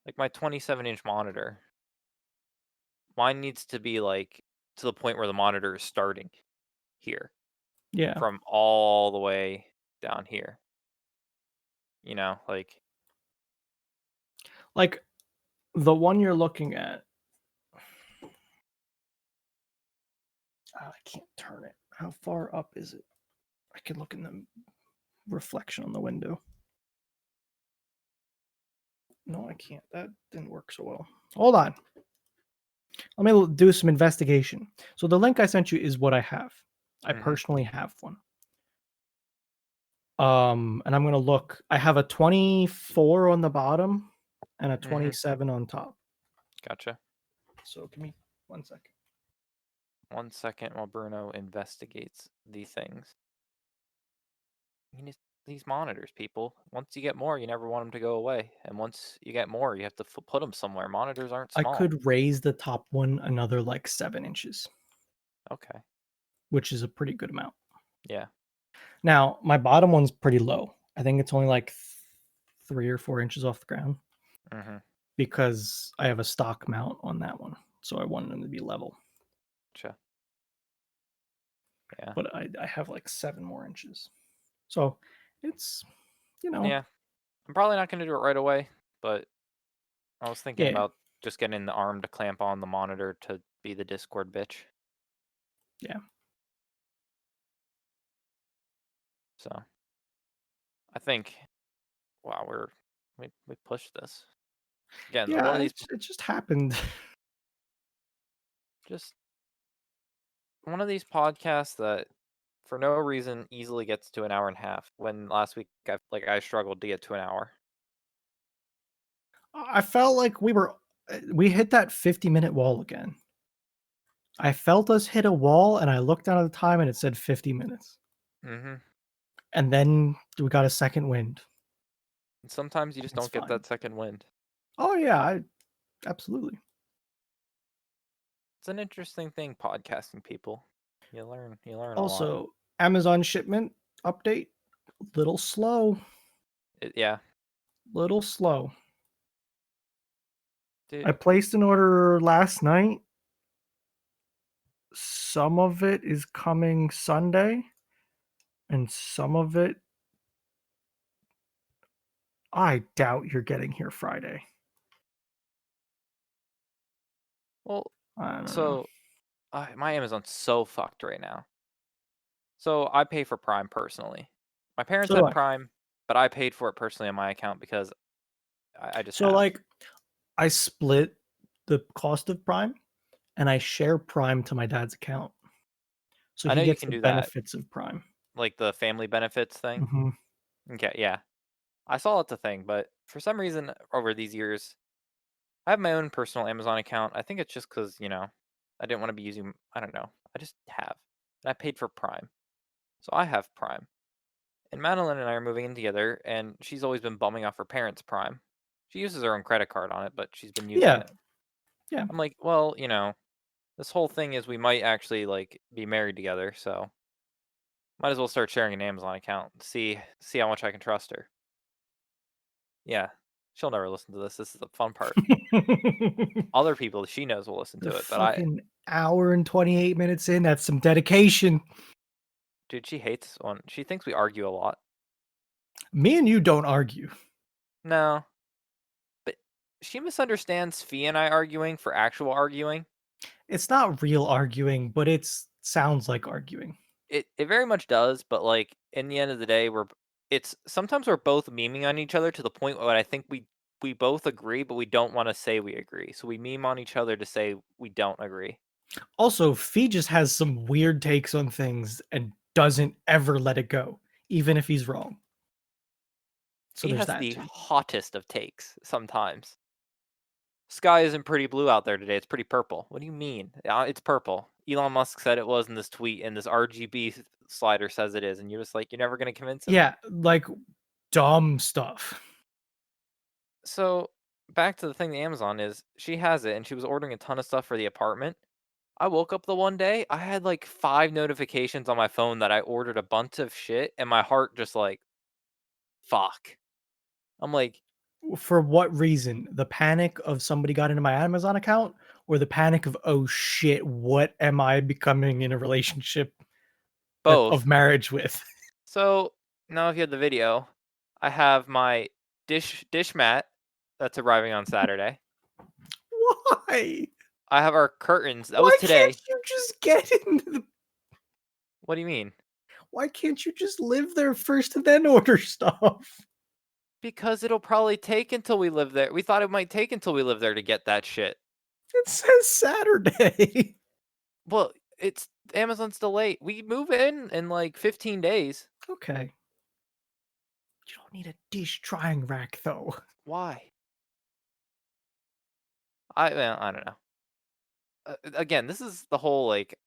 like my 27-inch monitor. Mine needs to be like to the point where the monitor is starting here Yeah. from all the way down here. Like Like, the one you're looking at I can't turn it. How far up is it? I can look in the reflection on the window. No, I can't. That didn't work so well. Hold on. Let me do some investigation. So the link I sent you is what I have. I hmm personally have one. And I'm gonna look. I have a 24 on the bottom and a Mhm. 27 on top. Gotcha. So give me 1 second. 1 second while Bruno investigates the things. You need these monitors, people. Once you get more, you never want them to go away, and once you get more, you have to put them somewhere. Monitors aren't I small. could raise the top one another like 7 inches, Okay. which is a pretty good amount. Yeah. Now, my bottom one's pretty low. I think it's only like 3 or 4 inches off the ground Mhm. because I have a stock mount on that one. So I wanted them to be level. Gotcha. Yeah. But I have like 7 more inches. So it's, you know, Yeah. I'm probably not gonna do it right away, but I was thinking yeah, about just getting the arm to clamp on the monitor to be the Discord bitch. yeah. So I think, wow, we pushed this again. One of Yeah, these, it just happened. just one of these podcasts that, for no reason, easily gets to an hour and a half. When last week I struggled to get to an hour. I felt like we hit that 50-minute wall again. I felt us hit a wall and I looked down at the time and it said 50 minutes. Mhm. And then we got a second wind. And sometimes you just It's don't get fine. that second wind. Oh yeah, absolutely. It's an interesting thing, podcasting, people. You learn a lot. Also, Amazon shipment update, little slow, Yeah, little slow. dude. I placed an order last night. Some of it is coming Sunday, and some of it I doubt you're getting here Friday. Well, I don't know. so my Amazon's so fucked right now. So I pay for Prime personally. My parents So do had I. Prime, but I paid for it personally on my account because I just So have. like I split the cost of Prime and I share Prime to my dad's account. So I he know you gets can the do that, benefits of Prime. like the family benefits thing. Mhm. Okay, yeah. I saw it's a thing, but for some reason over these years, I have my own personal Amazon account. I think it's just because, I didn't want to be using, I don't know. I just have. And I paid for Prime. So I have Prime. And Madeline and I are moving in together, and she's always been bumming off her parents' Prime. She uses her own credit card on it, but she's been using Yeah, it. yeah. I'm like, well, this whole thing is we might actually like be married together, so might as well start sharing an Amazon account. See how much I can trust her. Yeah. She'll never listen to this. This is the fun part. Other people she knows will listen We're to it, but I fucking hour and 28 minutes in. That's some dedication. dude, she hates when she thinks we argue a lot. Me and you don't argue. No, but she misunderstands Fee and I arguing for actual arguing. It's not real arguing, but it sounds like arguing. It very much does, but like in the end of the day, it's sometimes we're both memeing on each other to the point where I think we both agree, but we don't want to say we agree. So we meme on each other to say we don't agree. Also, Fee just has some weird takes on things and doesn't ever let it go, even if he's wrong. So Fee there's has that the too. hottest of takes sometimes. Sky isn't pretty blue out there today. It's pretty purple. What do you mean? It's purple. Elon Musk said it was in this tweet, and this RGB slider says it is, and you're just like, you're never gonna convince him. Yeah, like dumb stuff. So back to the thing, the Amazon is she has it, and she was ordering a ton of stuff for the apartment. I woke up the one day, I had like 5 notifications on my phone that I ordered a bunch of shit, and my heart just like, fuck. I'm like, For what reason? The panic of somebody got into my Amazon account or the panic of, "Oh shit, what am I becoming in a relationship that of both. marriage with?" So now if you had the video, I have my dish mat that's arriving on Saturday. Why? I have our curtains. That was Why can't today. you just get into the What do you mean? why can't you just live there first and then order stuff? Because it'll probably take until we live there. We thought it might take until we live there to get that shit. It says Saturday. Well, it's Amazon's delayed. We move in like 15 days. Okay. You don't need a dish drying rack though. Why? I don't know. Again, this is the whole like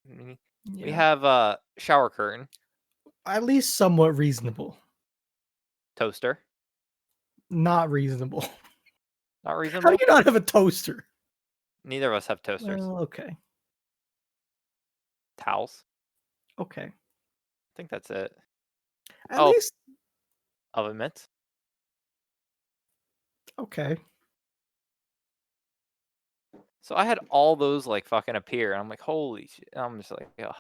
we Yeah, have a shower curtain, at least somewhat reasonable. toaster, Not reasonable. not How do reasonable. you not have a toaster? Neither of us have toasters. Well, okay, Towels. okay. I think that's it. At Oh, least oven mitts. okay. So I had all those like fucking appear, and I'm like, holy shit! I'm just like, yeah.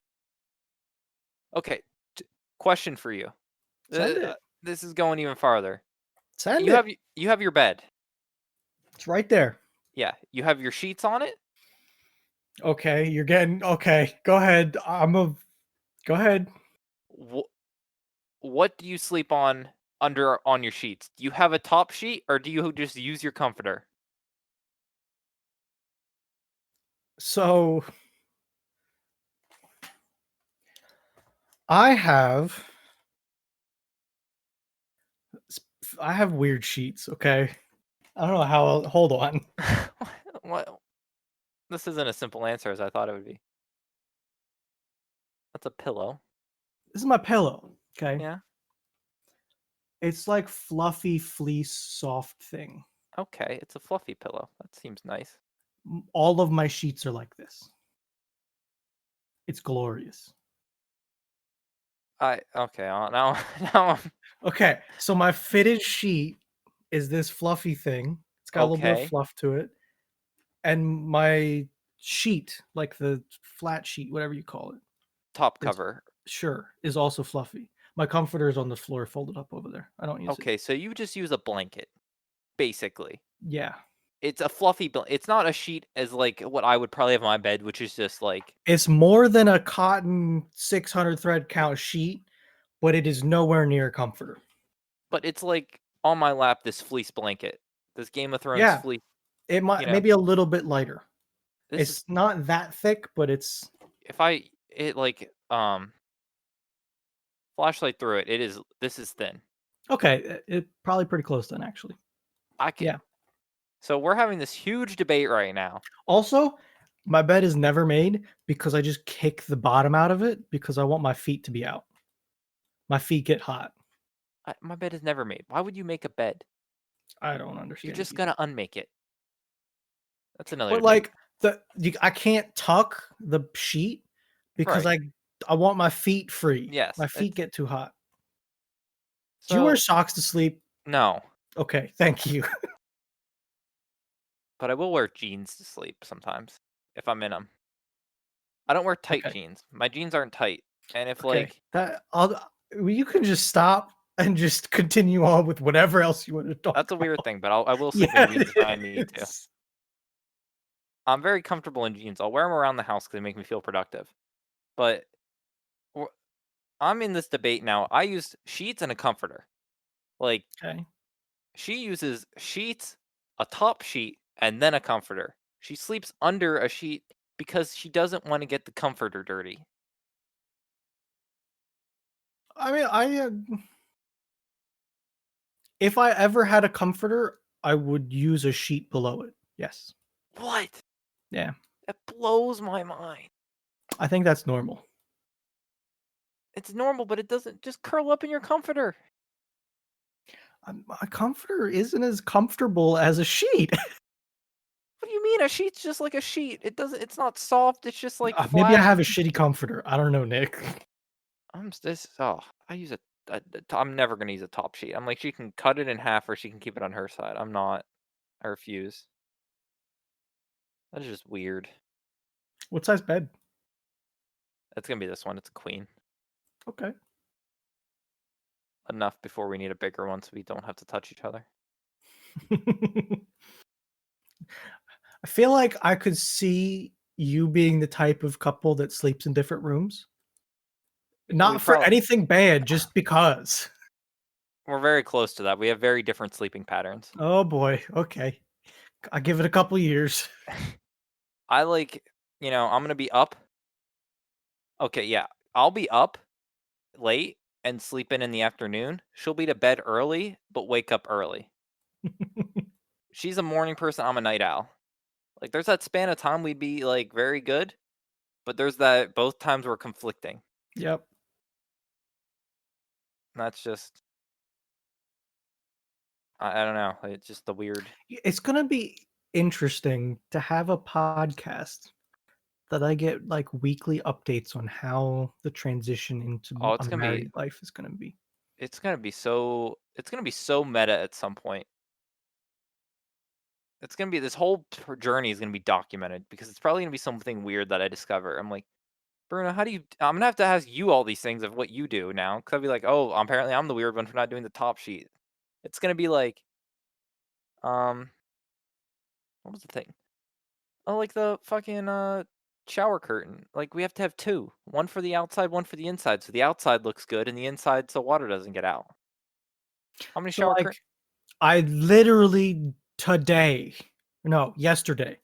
Okay, question for you. Send it. This is going even farther. Send it. You have your bed. It's right there. Yeah, you have your sheets on it. Okay, you're getting okay. Go ahead. Go ahead. Wh- what do you sleep on under on your sheets? Do you have a top sheet or do you just use your comforter? So I have I have weird sheets. Okay, I don't know how. Hold on. What? This isn't a simple answer as I thought it would be. That's a pillow. This is my pillow. Okay, Yeah. it's like fluffy fleece soft thing. Okay, it's a fluffy pillow. That seems nice. All of my sheets are like this. It's glorious. I okay. Now now I'm Okay, so my fitted sheet is this fluffy thing. It's got a little bit of okay. fluff to it, and my sheet, like the flat sheet, whatever you call it, Top is cover. sure is also fluffy. My comforter is on the floor, folded up over there. I don't use it. Okay, so you just use a blanket, basically. Yeah, It's a fluffy it's not a sheet as like what I would probably have on my bed, which is just like it's more than a cotton 600 thread count sheet, but it is nowhere near a comforter. but it's like on my lap this fleece blanket. This Game of Thrones Yeah, fleece, it you might know. maybe a little bit lighter. This is It's not that thick, but it's if I it like flashlight through it, this is thin. okay. It probably pretty close then, actually. I can Yeah. so we're having this huge debate right now. Also, my bed is never made because I just kick the bottom out of it because I want my feet to be out. My feet get hot. My bed is never made. Why would you make a bed? I don't You're understand just people. gonna unmake it. That's another But debate. like I can't tuck the sheet because Right. I want my feet free. Yes. My feet It's get too hot. Do you wear so socks to sleep? no, Okay, thank you. but I will wear jeans to sleep sometimes if I'm in them. I don't wear tight Okay, jeans. My jeans aren't tight. And if okay. like That well, you can just stop and just continue on with whatever else you want to talk that's a weird about. thing, but I will sleep in Yeah, jeans if I it need to. is. I'm very comfortable in jeans. I'll wear them around the house because they make me feel productive. But w- I'm in this debate now. I use sheets and a comforter. Like Okay. she uses sheets, a top sheet, and then a comforter. She sleeps under a sheet because she doesn't want to get the comforter dirty. I mean, if I ever had a comforter, I would use a sheet below it. Yes. What? Yeah. That blows my mind. I think that's normal. It's normal, but it doesn't just curl up in your comforter. A comforter isn't as comfortable as a sheet. What do you mean? A sheet's just like a sheet. It's not soft. It's just like Maybe I flat. have a shitty comforter. I don't know, Nick. I use I'm never gonna use a top sheet. I'm like, she can cut it in half or she can keep it on her side. I'm not. I refuse. That is just weird. What size bed? It's gonna be this one. It's a queen. Okay. Enough before we need a bigger one so we don't have to touch each other. I feel like I could see you being the type of couple that sleeps in different rooms. We Not for probably anything bad, just because. we're very close to that. We have very different sleeping patterns. Oh boy. Okay. I'll give it a couple years. I like, I'm gonna be up. Okay, yeah. I'll be up late and sleep in the afternoon. She'll be to bed early, but wake up early. She's a morning person. I'm a night owl. Like, there's that span of time we'd be, like, very good, but there's that both times were conflicting. Yep. And that's just I don't know, it's just the weird. It's gonna be interesting to have a podcast that I get, like, weekly updates on how the transition into Oh, a married life is gonna be. it's gonna be so meta at some point. It's gonna be this whole journey is gonna be documented because it's probably gonna be something weird that I discover. I'm like, Bruno, how do you? I'm gonna have to ask you all these things of what you do now, because I'll be like, oh, apparently I'm the weird one for not doing the top sheet. It's gonna be like, um, what was the thing? Oh, like the fucking shower curtain. Like we have to have two, one for the outside, one for the inside, so the outside looks good and the inside so water doesn't get out. How many So, shower like, curtain? I literally today no, yesterday,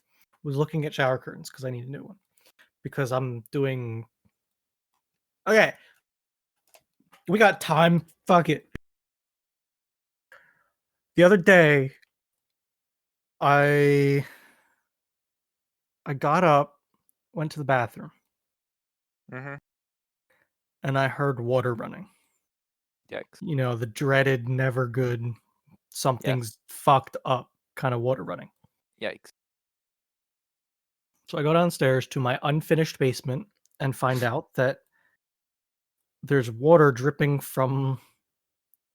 was looking at shower curtains because I need a new one, because I'm doing okay, we got time, fuck it. The other day, I I got up, went to the bathroom, Mm-hmm. and I heard water running. Yikes. You know, the dreaded, never good, Yes. something's fucked up kinda water running. Yikes. So I go downstairs to my unfinished basement and find out that there's water dripping from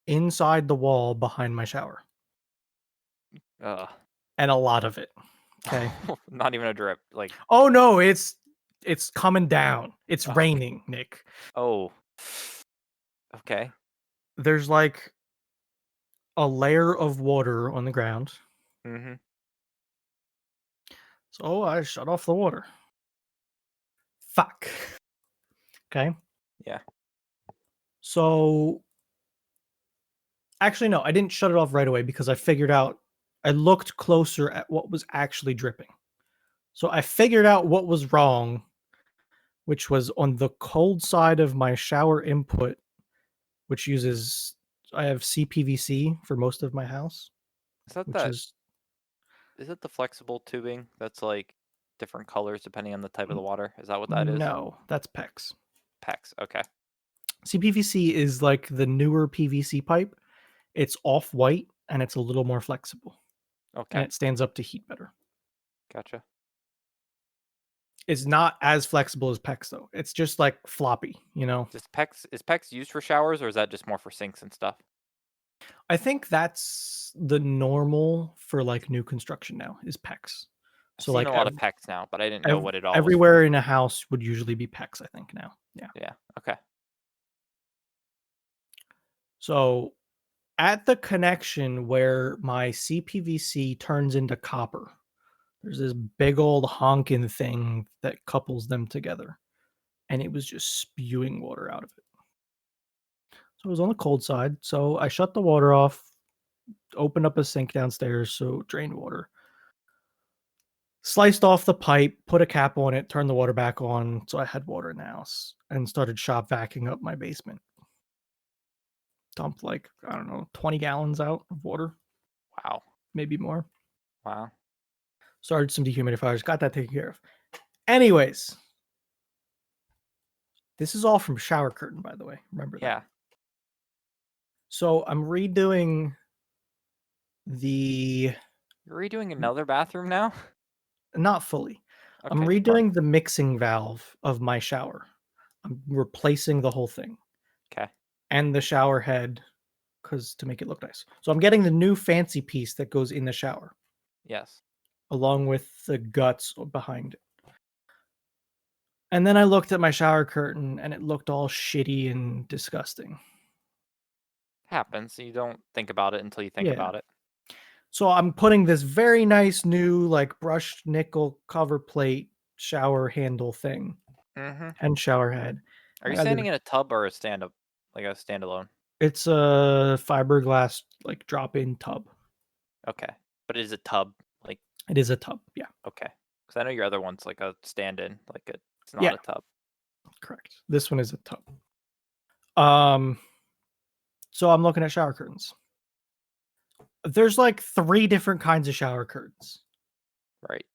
inside the wall behind my shower, Ugh. and a lot of it, okay? Not even a drip. Like, Oh, no, it's coming down. It's oh, raining, Nick. oh. Okay. There's, like, a layer of water on the ground, Mm-hmm. so I shut off the water. Fuck. Okay? Yeah. So actually, no, I didn't shut it off right away because I looked closer at what was actually dripping. So I figured out what was wrong, which was on the cold side of my shower input, which uses I have CPVC for most of my house, Is that which that? is Is it the flexible tubing that's like different colors depending on the type of the water? Is that what that is? no, that's PEX. PEX. Okay. CPVC is like the newer PVC pipe. It's off white and it's a little more flexible and Okay. it stands up to heat better. Gotcha. It's not as flexible as PEX though. It's just like floppy, you know. Is PEX used for showers or is that just more for sinks and stuff? I think that's the normal for like new construction now is PEX. I've So seen like a lot of PEX now, but I didn't know ev- what it all was everywhere for. in a house would usually be PEX, I think now. Yeah. Yeah. Okay. So at the connection where my CPVC turns into copper, there's this big old honking thing that couples them together, and it was just spewing water out of it. So it was on the cold side. So I shut the water off, opened up a sink downstairs so it drained water, sliced off the pipe, put a cap on it, turned the water back on so I had water in the house, and started shop vacuuming up my basement. Dumped like, I don't know, 20 gallons out of water, Wow. maybe more. Wow. Started some dehumidifiers, got that taken care of. Anyways, this is all from shower curtain, by the way. Remember that. Yeah. So I'm redoing the You're redoing another bathroom now? not fully. I'm Okay, keep going. redoing the mixing valve of my shower. I'm replacing the whole thing Okay. and the shower head because to make it look nice. So I'm getting the new fancy piece that goes in the shower Yes. along with the guts behind it. And then I looked at my shower curtain and it looked all shitty and disgusting. Happens. You don't think about it until you think Yeah. about it. So I'm putting this very nice new like brushed nickel cover plate shower handle thing Mm-hmm. and shower head. Are you I got standing this. in a tub or a stand up, like a standalone? It's a fiberglass like drop-in tub. Okay. But it is a tub. Like, It is a tub. Yeah. okay. Because I know your other one's like a stand in, it's not Yeah, a tub. correct. This one is a tub. Um so I'm looking at shower curtains. There's like 3 different kinds of shower curtains. Right.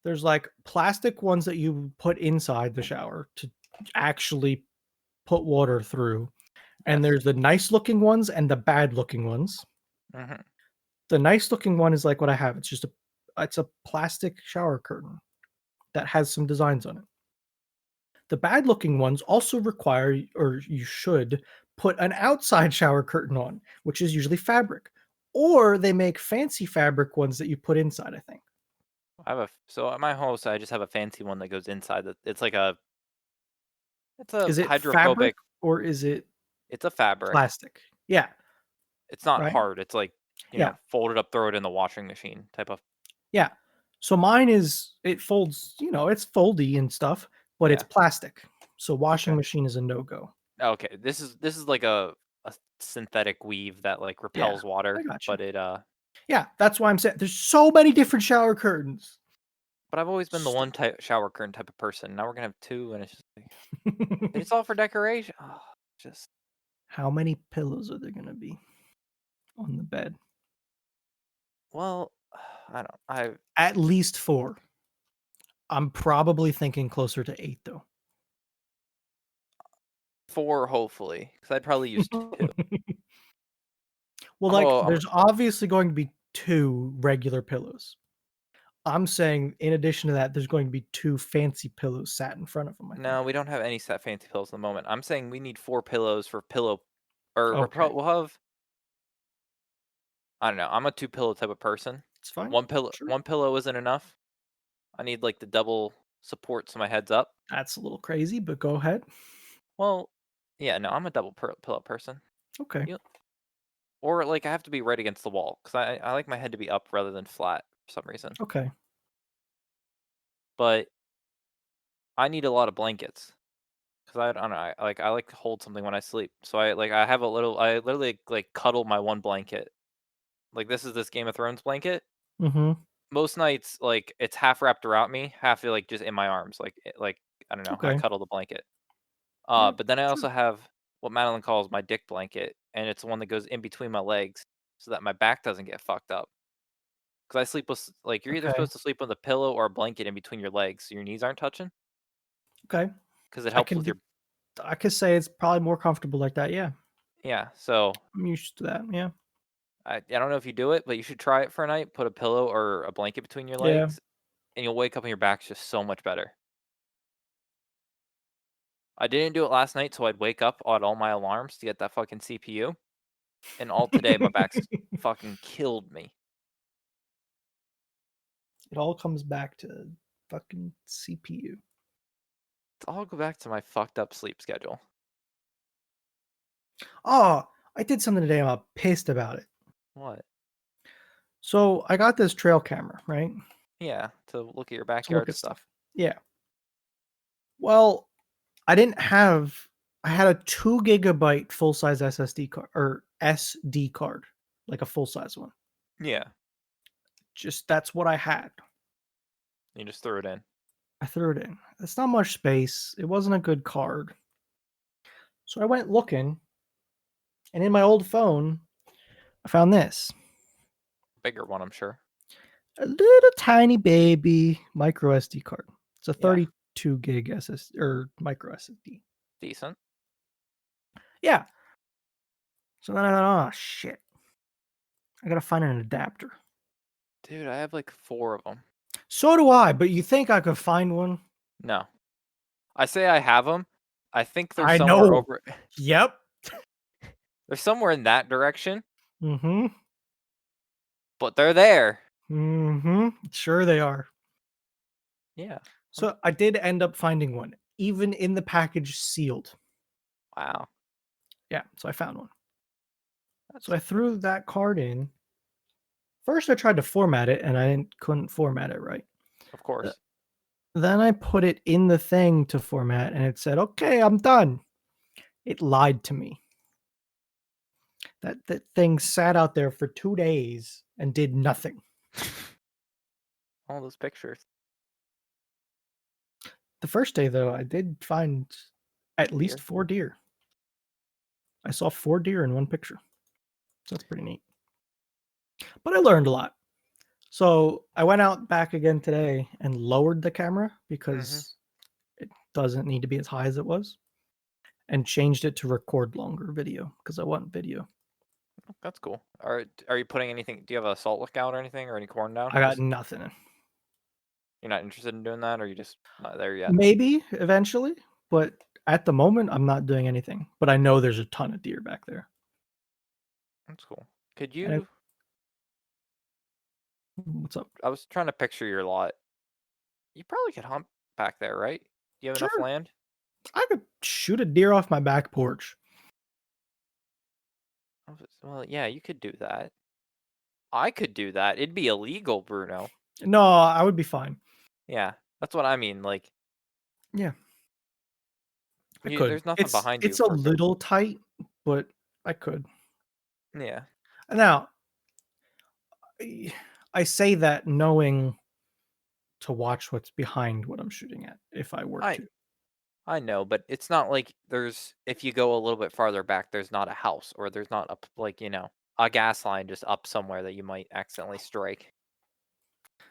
There's like plastic ones that you put inside the shower to actually put water through, and Yes. there's the nice looking ones and the bad looking ones. Mhm. The nice looking one is like what I have. It's a plastic shower curtain that has some designs on it. The bad looking ones also require, or you should put an outside shower curtain on, which is usually fabric. Or they make fancy fabric ones that you put inside, I think. I have a so at my house, I just have a fancy one that goes inside the it's a Is it fabric hydrophobic or is it it's a fabric. plastic? Yeah, It's not right? hard. It's like, Yeah. fold it up, throw it in the washing machine type of Yeah. So mine is it folds, it's foldy and stuff, but it's yeah. plastic. So washing Okay. machine is a no-go. Okay. This is like a synthetic weave that like Yeah. repels I water, got you. but Yeah, that's why I'm saying there's so many different shower curtains. but I've always been the So one type shower curtain type of person. Now we're gonna have two, and it's just like it's all for decoration. Oh, just how many pillows are there gonna be on the bed? well, I don't. I At least 4. I'm probably thinking closer to 8 though. four hopefully, because I'd probably use two. Well, I'm like, a I'm there's obviously going to be 2 regular pillows. I'm saying in addition to that, there's going to be 2 fancy pillows sat in front of them, I no, think. we don't have any set fancy pillows at the moment. I'm saying we need 4 pillows for pillow or Okay, we'll have I don't know, I'm a 2 pillow type of person. it's fine. Sure. One pillow isn't enough. I need, like, the double support so my head's up. That's a little crazy, but go ahead. Well, yeah, no, I'm a double pillow person. Okay, You or, like, I have to be right against the wall because I like my head to be up rather than flat for some reason. okay. But I need a lot of blankets because I don't know, I like to hold something when I sleep. So I have a little I literally, like, cuddle my one blanket. Like, this is this Game of Thrones blanket. Mhm. Most nights, like, it's half wrapped around me, half, like, just in my arms, like, I don't know, I Okay. cuddle the blanket. Yeah, But then I sure. also have what Madeline calls my dick blanket, and it's the one that goes in between my legs so that my back doesn't get fucked up. Because I sleep with like, you're either Okay, supposed to sleep with a pillow or a blanket in between your legs so your knees aren't touching. okay. Because it I helps can with d your I could say it's probably more comfortable like that, yeah. yeah, so I'm used to that, yeah. I don't know if you do it, but you should try it for a night, put a pillow or a blanket between your Yeah. legs, and you'll wake up and your back's just so much better. I didn't do it last night, so I'd wake up at all my alarms to get that fucking CPU, and all today, my back's fucking killed me. It all comes back to fucking CPU. I'll go back to my fucked up sleep schedule. Oh, I did something today, I'm pissed about it. What? So, I got this trail camera, right, Yeah, to look at your to look backyard at stuff. stuff. Yeah. Well, I had a 2 gigabyte full-size SSD card or SD card, like a full-size one. Yeah, Just that's what I had. you just threw it in. I threw it in. It's not much space. It wasn't a good card. So I went looking, and in my old phone, I found this. Bigger one, I'm sure. A little tiny baby micro SD card. It's a Yeah, 32 gig SS or micro SSD. decent. Yeah. So then I thought, oh shit, I gotta find an adapter. Dude, I have like 4 of them. So do I, but you think I could find one? No. I say I have them. I think they're I somewhere know. over Yep. they're somewhere in that direction, Mm-hmm. but they're there. Mm-hmm. Sure they are. Yeah. I'm So I did end up finding one, even in the package sealed. wow. Yeah, so I found one. So That's I threw that card in. First, I tried to format it, and couldn't format it right. of Uh, course. Then I put it in the thing to format, and it said, "Okay, I'm done." It lied to me. That thing sat out there for 2 days and did nothing. All those pictures. The first day, though, I did find at least Deer. 4 deer. I saw 4 deer in one picture, so that's pretty neat. But I learned a lot. So I went out back again today and lowered the camera Mhm. because it doesn't need to be as high as it was, and changed it to record longer video because I want video. That's cool. Are you putting anything do you have a salt lookout or anything or any corn down? I got Just nothing. you're not interested in doing that or you just not there yet? Maybe eventually, but at the moment, I'm not doing anything. But I know there's a ton of deer back there. That's cool. Could And it, you what's up? I was trying to picture your lot. You probably could hunt back there, right? Do you have enough Sure, land? I could shoot a deer off my back porch. Well, yeah, you could do that. I could do that. It'd be illegal, Bruno. No, I would be fine. Yeah, that's what I mean. Like, Yeah, I could. there's nothing It's behind you it's a for a good. little tight, but I could. Yeah, Now, I I say that knowing to watch what's behind what I'm shooting at if I were I to. I know, but it's not like there's if you go a little bit farther back, there's not a house or there's not a like a gas line just up somewhere that you might accidentally strike.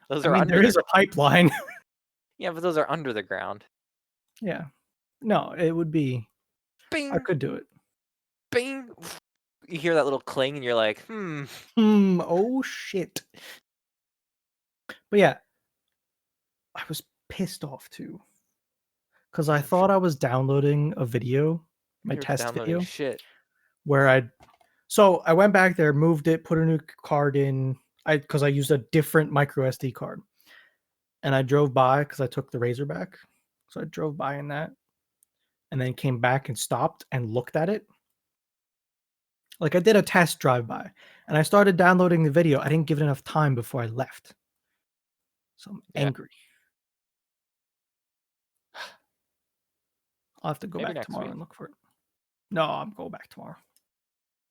Those I are mean, under there is the a pipeline. yeah, but those are under the ground. Yeah. No, it would be I Bing, could do it. bing. You hear that little cling, and you're like, Oh shit. But yeah, I was pissed off too because I oh shit, thought I was downloading a video, my you're test downloading video, shit. where I went back there, moved it, put a new card in. Because I used a different micro SD card, and I drove by because I took the Razorback, so I drove by in that, and then came back and stopped and looked at it. Like I did a test drive by, and I started downloading the video. I didn't give it enough time before I left, so I'm Yeah, angry. I'll have to go maybe back next tomorrow week. and look for it. No, I'm going back tomorrow.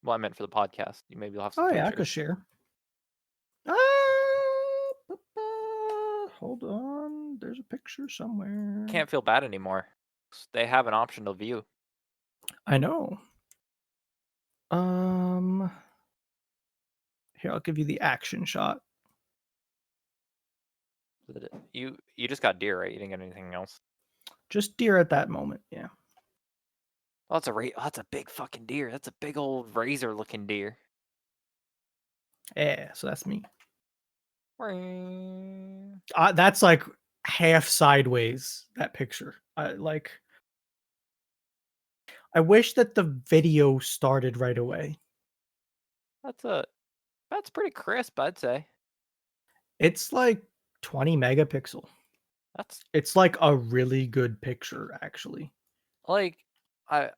Well, I meant for the podcast. You maybe you'll have some Oh yeah, I could pictures. share. Hold on. There's a picture somewhere. Can't feel bad anymore. They have an option to view. I know. Um, Here I'll give you the action shot. You just got deer, right? You didn't get anything else. Just deer at that moment. Yeah. Oh, that's a big fucking deer. That's a big old razor looking deer. Yeah. So that's me. That's That's like half sideways. That picture. I wish that the video started right away. a that's pretty crisp, I'd say. It's like 20 megapixel. That's It's like a really good picture, actually. like I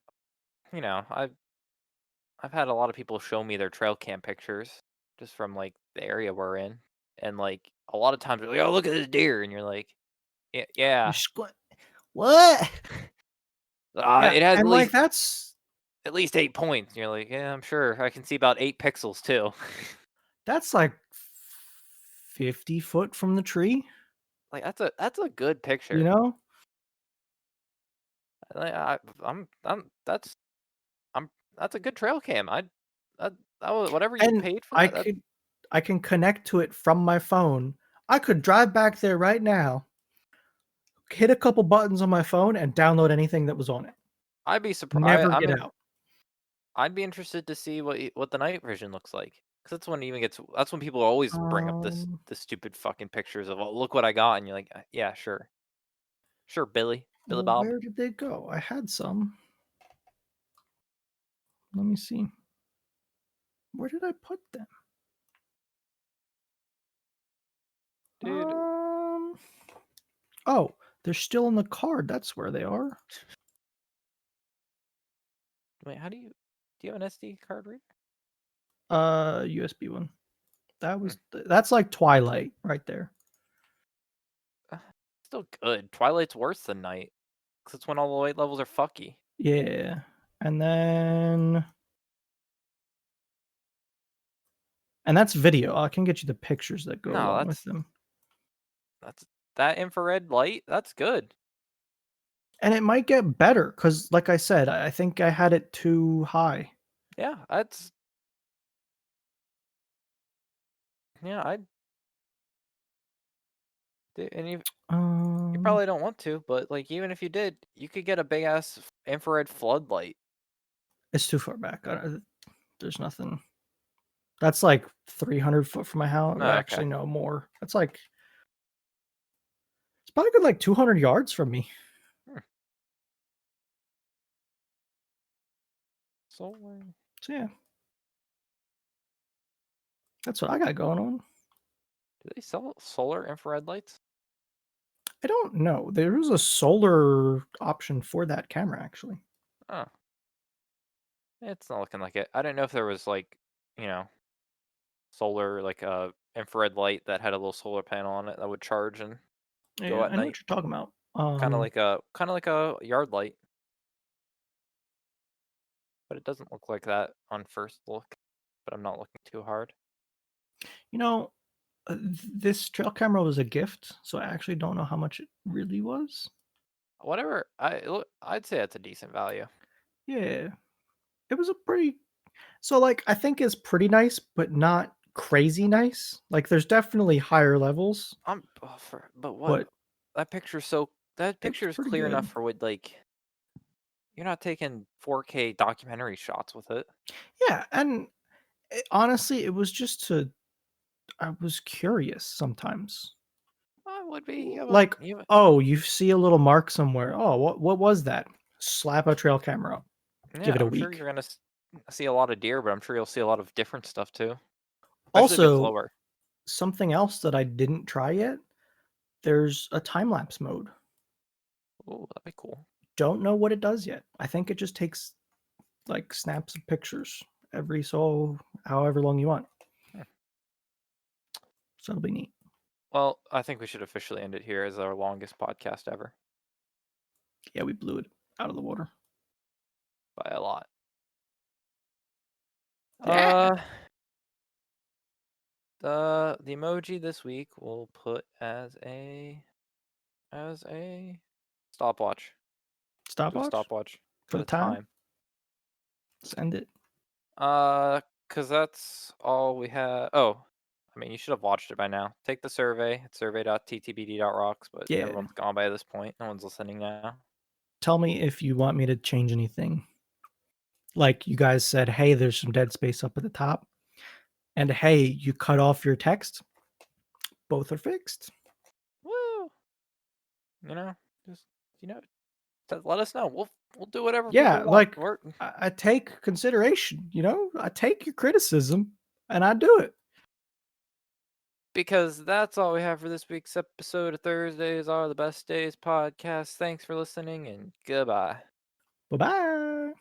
I've had a lot of people show me their trail cam pictures just from like the area we're in. And like a lot of times they're like, oh look at this deer and you're like, yeah, You yeah. squ What? Yeah, It has and like at least 8 points. And you're like, yeah, I'm sure. I can see about 8 pixels too. that's like 50 foot from the tree, Like that's a good you picture. know? I'm I'm that's a good trail cam. That was whatever you And paid for I that. That could I can connect to it from my phone. I could drive back there right now, hit a couple buttons on my phone, and download anything that was on it. I'd be surprised. Never get out. I'd be interested to see what the night vision looks like. Cause that's when it even gets. That's when people always bring up Um, the stupid fucking pictures of, oh, look what I got, and you're like, yeah, sure, sure, Billy well, Bob. where did they go? I had some. Let me see. Where did I put them? Dude, Um, oh, they're still in the card. That's where they are. wait, do you have an SD card reader? USB one. Hmm. That's like Twilight right there. Uh, Still good. Twilight's worse than night, cause it's when all the light levels are fucky. Yeah. And then that's video. I can get you the pictures that go No, along with them. that's that infrared light. That's good. And it might get better because, like I said, I think I had it too high. Yeah, that's yeah. And you Um, probably don't want to, but, like, even if you did, you could get a big ass infrared floodlight. it's too far back. There's nothing. That's like 300 foot from my house. Oh, okay. Actually, no more. That's like it's probably good like 200 yards from me. Hmm. Solar. So yeah, that's what I got going on. Do they sell solar infrared lights? I don't know. There is a solar option for that camera actually. Oh, it's not looking like it. I didn't know if there was like, you know, solar like a infrared light that had a little solar panel on it that would charge and go Yeah, at I know what night. you're talking about. Kind of like a yard light, but it doesn't look like that on first look. But I'm not looking too hard. You know, this trail camera was a gift, so I actually don't know how much it really was. Whatever. I'd say it's a decent value. Yeah, it was a pretty. So like I think it's pretty nice, but not crazy nice. Like there's definitely higher levels, But what but that it was picture is pretty clear enough good. for what like you're not taking 4K documentary shots with it. Yeah, and honestly, it was just to. I was curious sometimes. I would be. Like, You have oh, you see a little mark somewhere. Oh, what was that? Slap a trail camera up. yeah, Give it a I'm sure week. you're gonna see a lot of deer, but I'm sure you'll see a lot of different stuff too, especially if it's Also, lower. something else that I didn't try yet. There's a time lapse mode. Oh, that'd be cool. Don't know what it does yet. I think it just takes like snaps of pictures every so however long you want. Hmm. So it'll be neat. Well, I think we should officially end it here as our longest podcast ever Yeah, we blew it out of the water. by a lot. Yeah. Uh, the emoji this week we'll put as a stopwatch. Do a Stopwatch stopwatch for for the the time. time. Send it. Cause that's all we have. Oh, I mean, you should have watched it by now. Take the survey. It's survey.ttbd.rocks, but Yeah. everyone's gone by this point. No one's listening now. Tell me if you want me to change anything. Like you guys said, hey, there's some dead space up at the top. And hey, you cut off your text. Both are fixed. Woo! You know, just you know, let us know. We'll do whatever people Yeah, want. like I take consideration, I take your criticism and I do it. Because that's all we have for this week's episode of Thursdays Are the Best Days podcast. Thanks for listening and goodbye. Bye bye.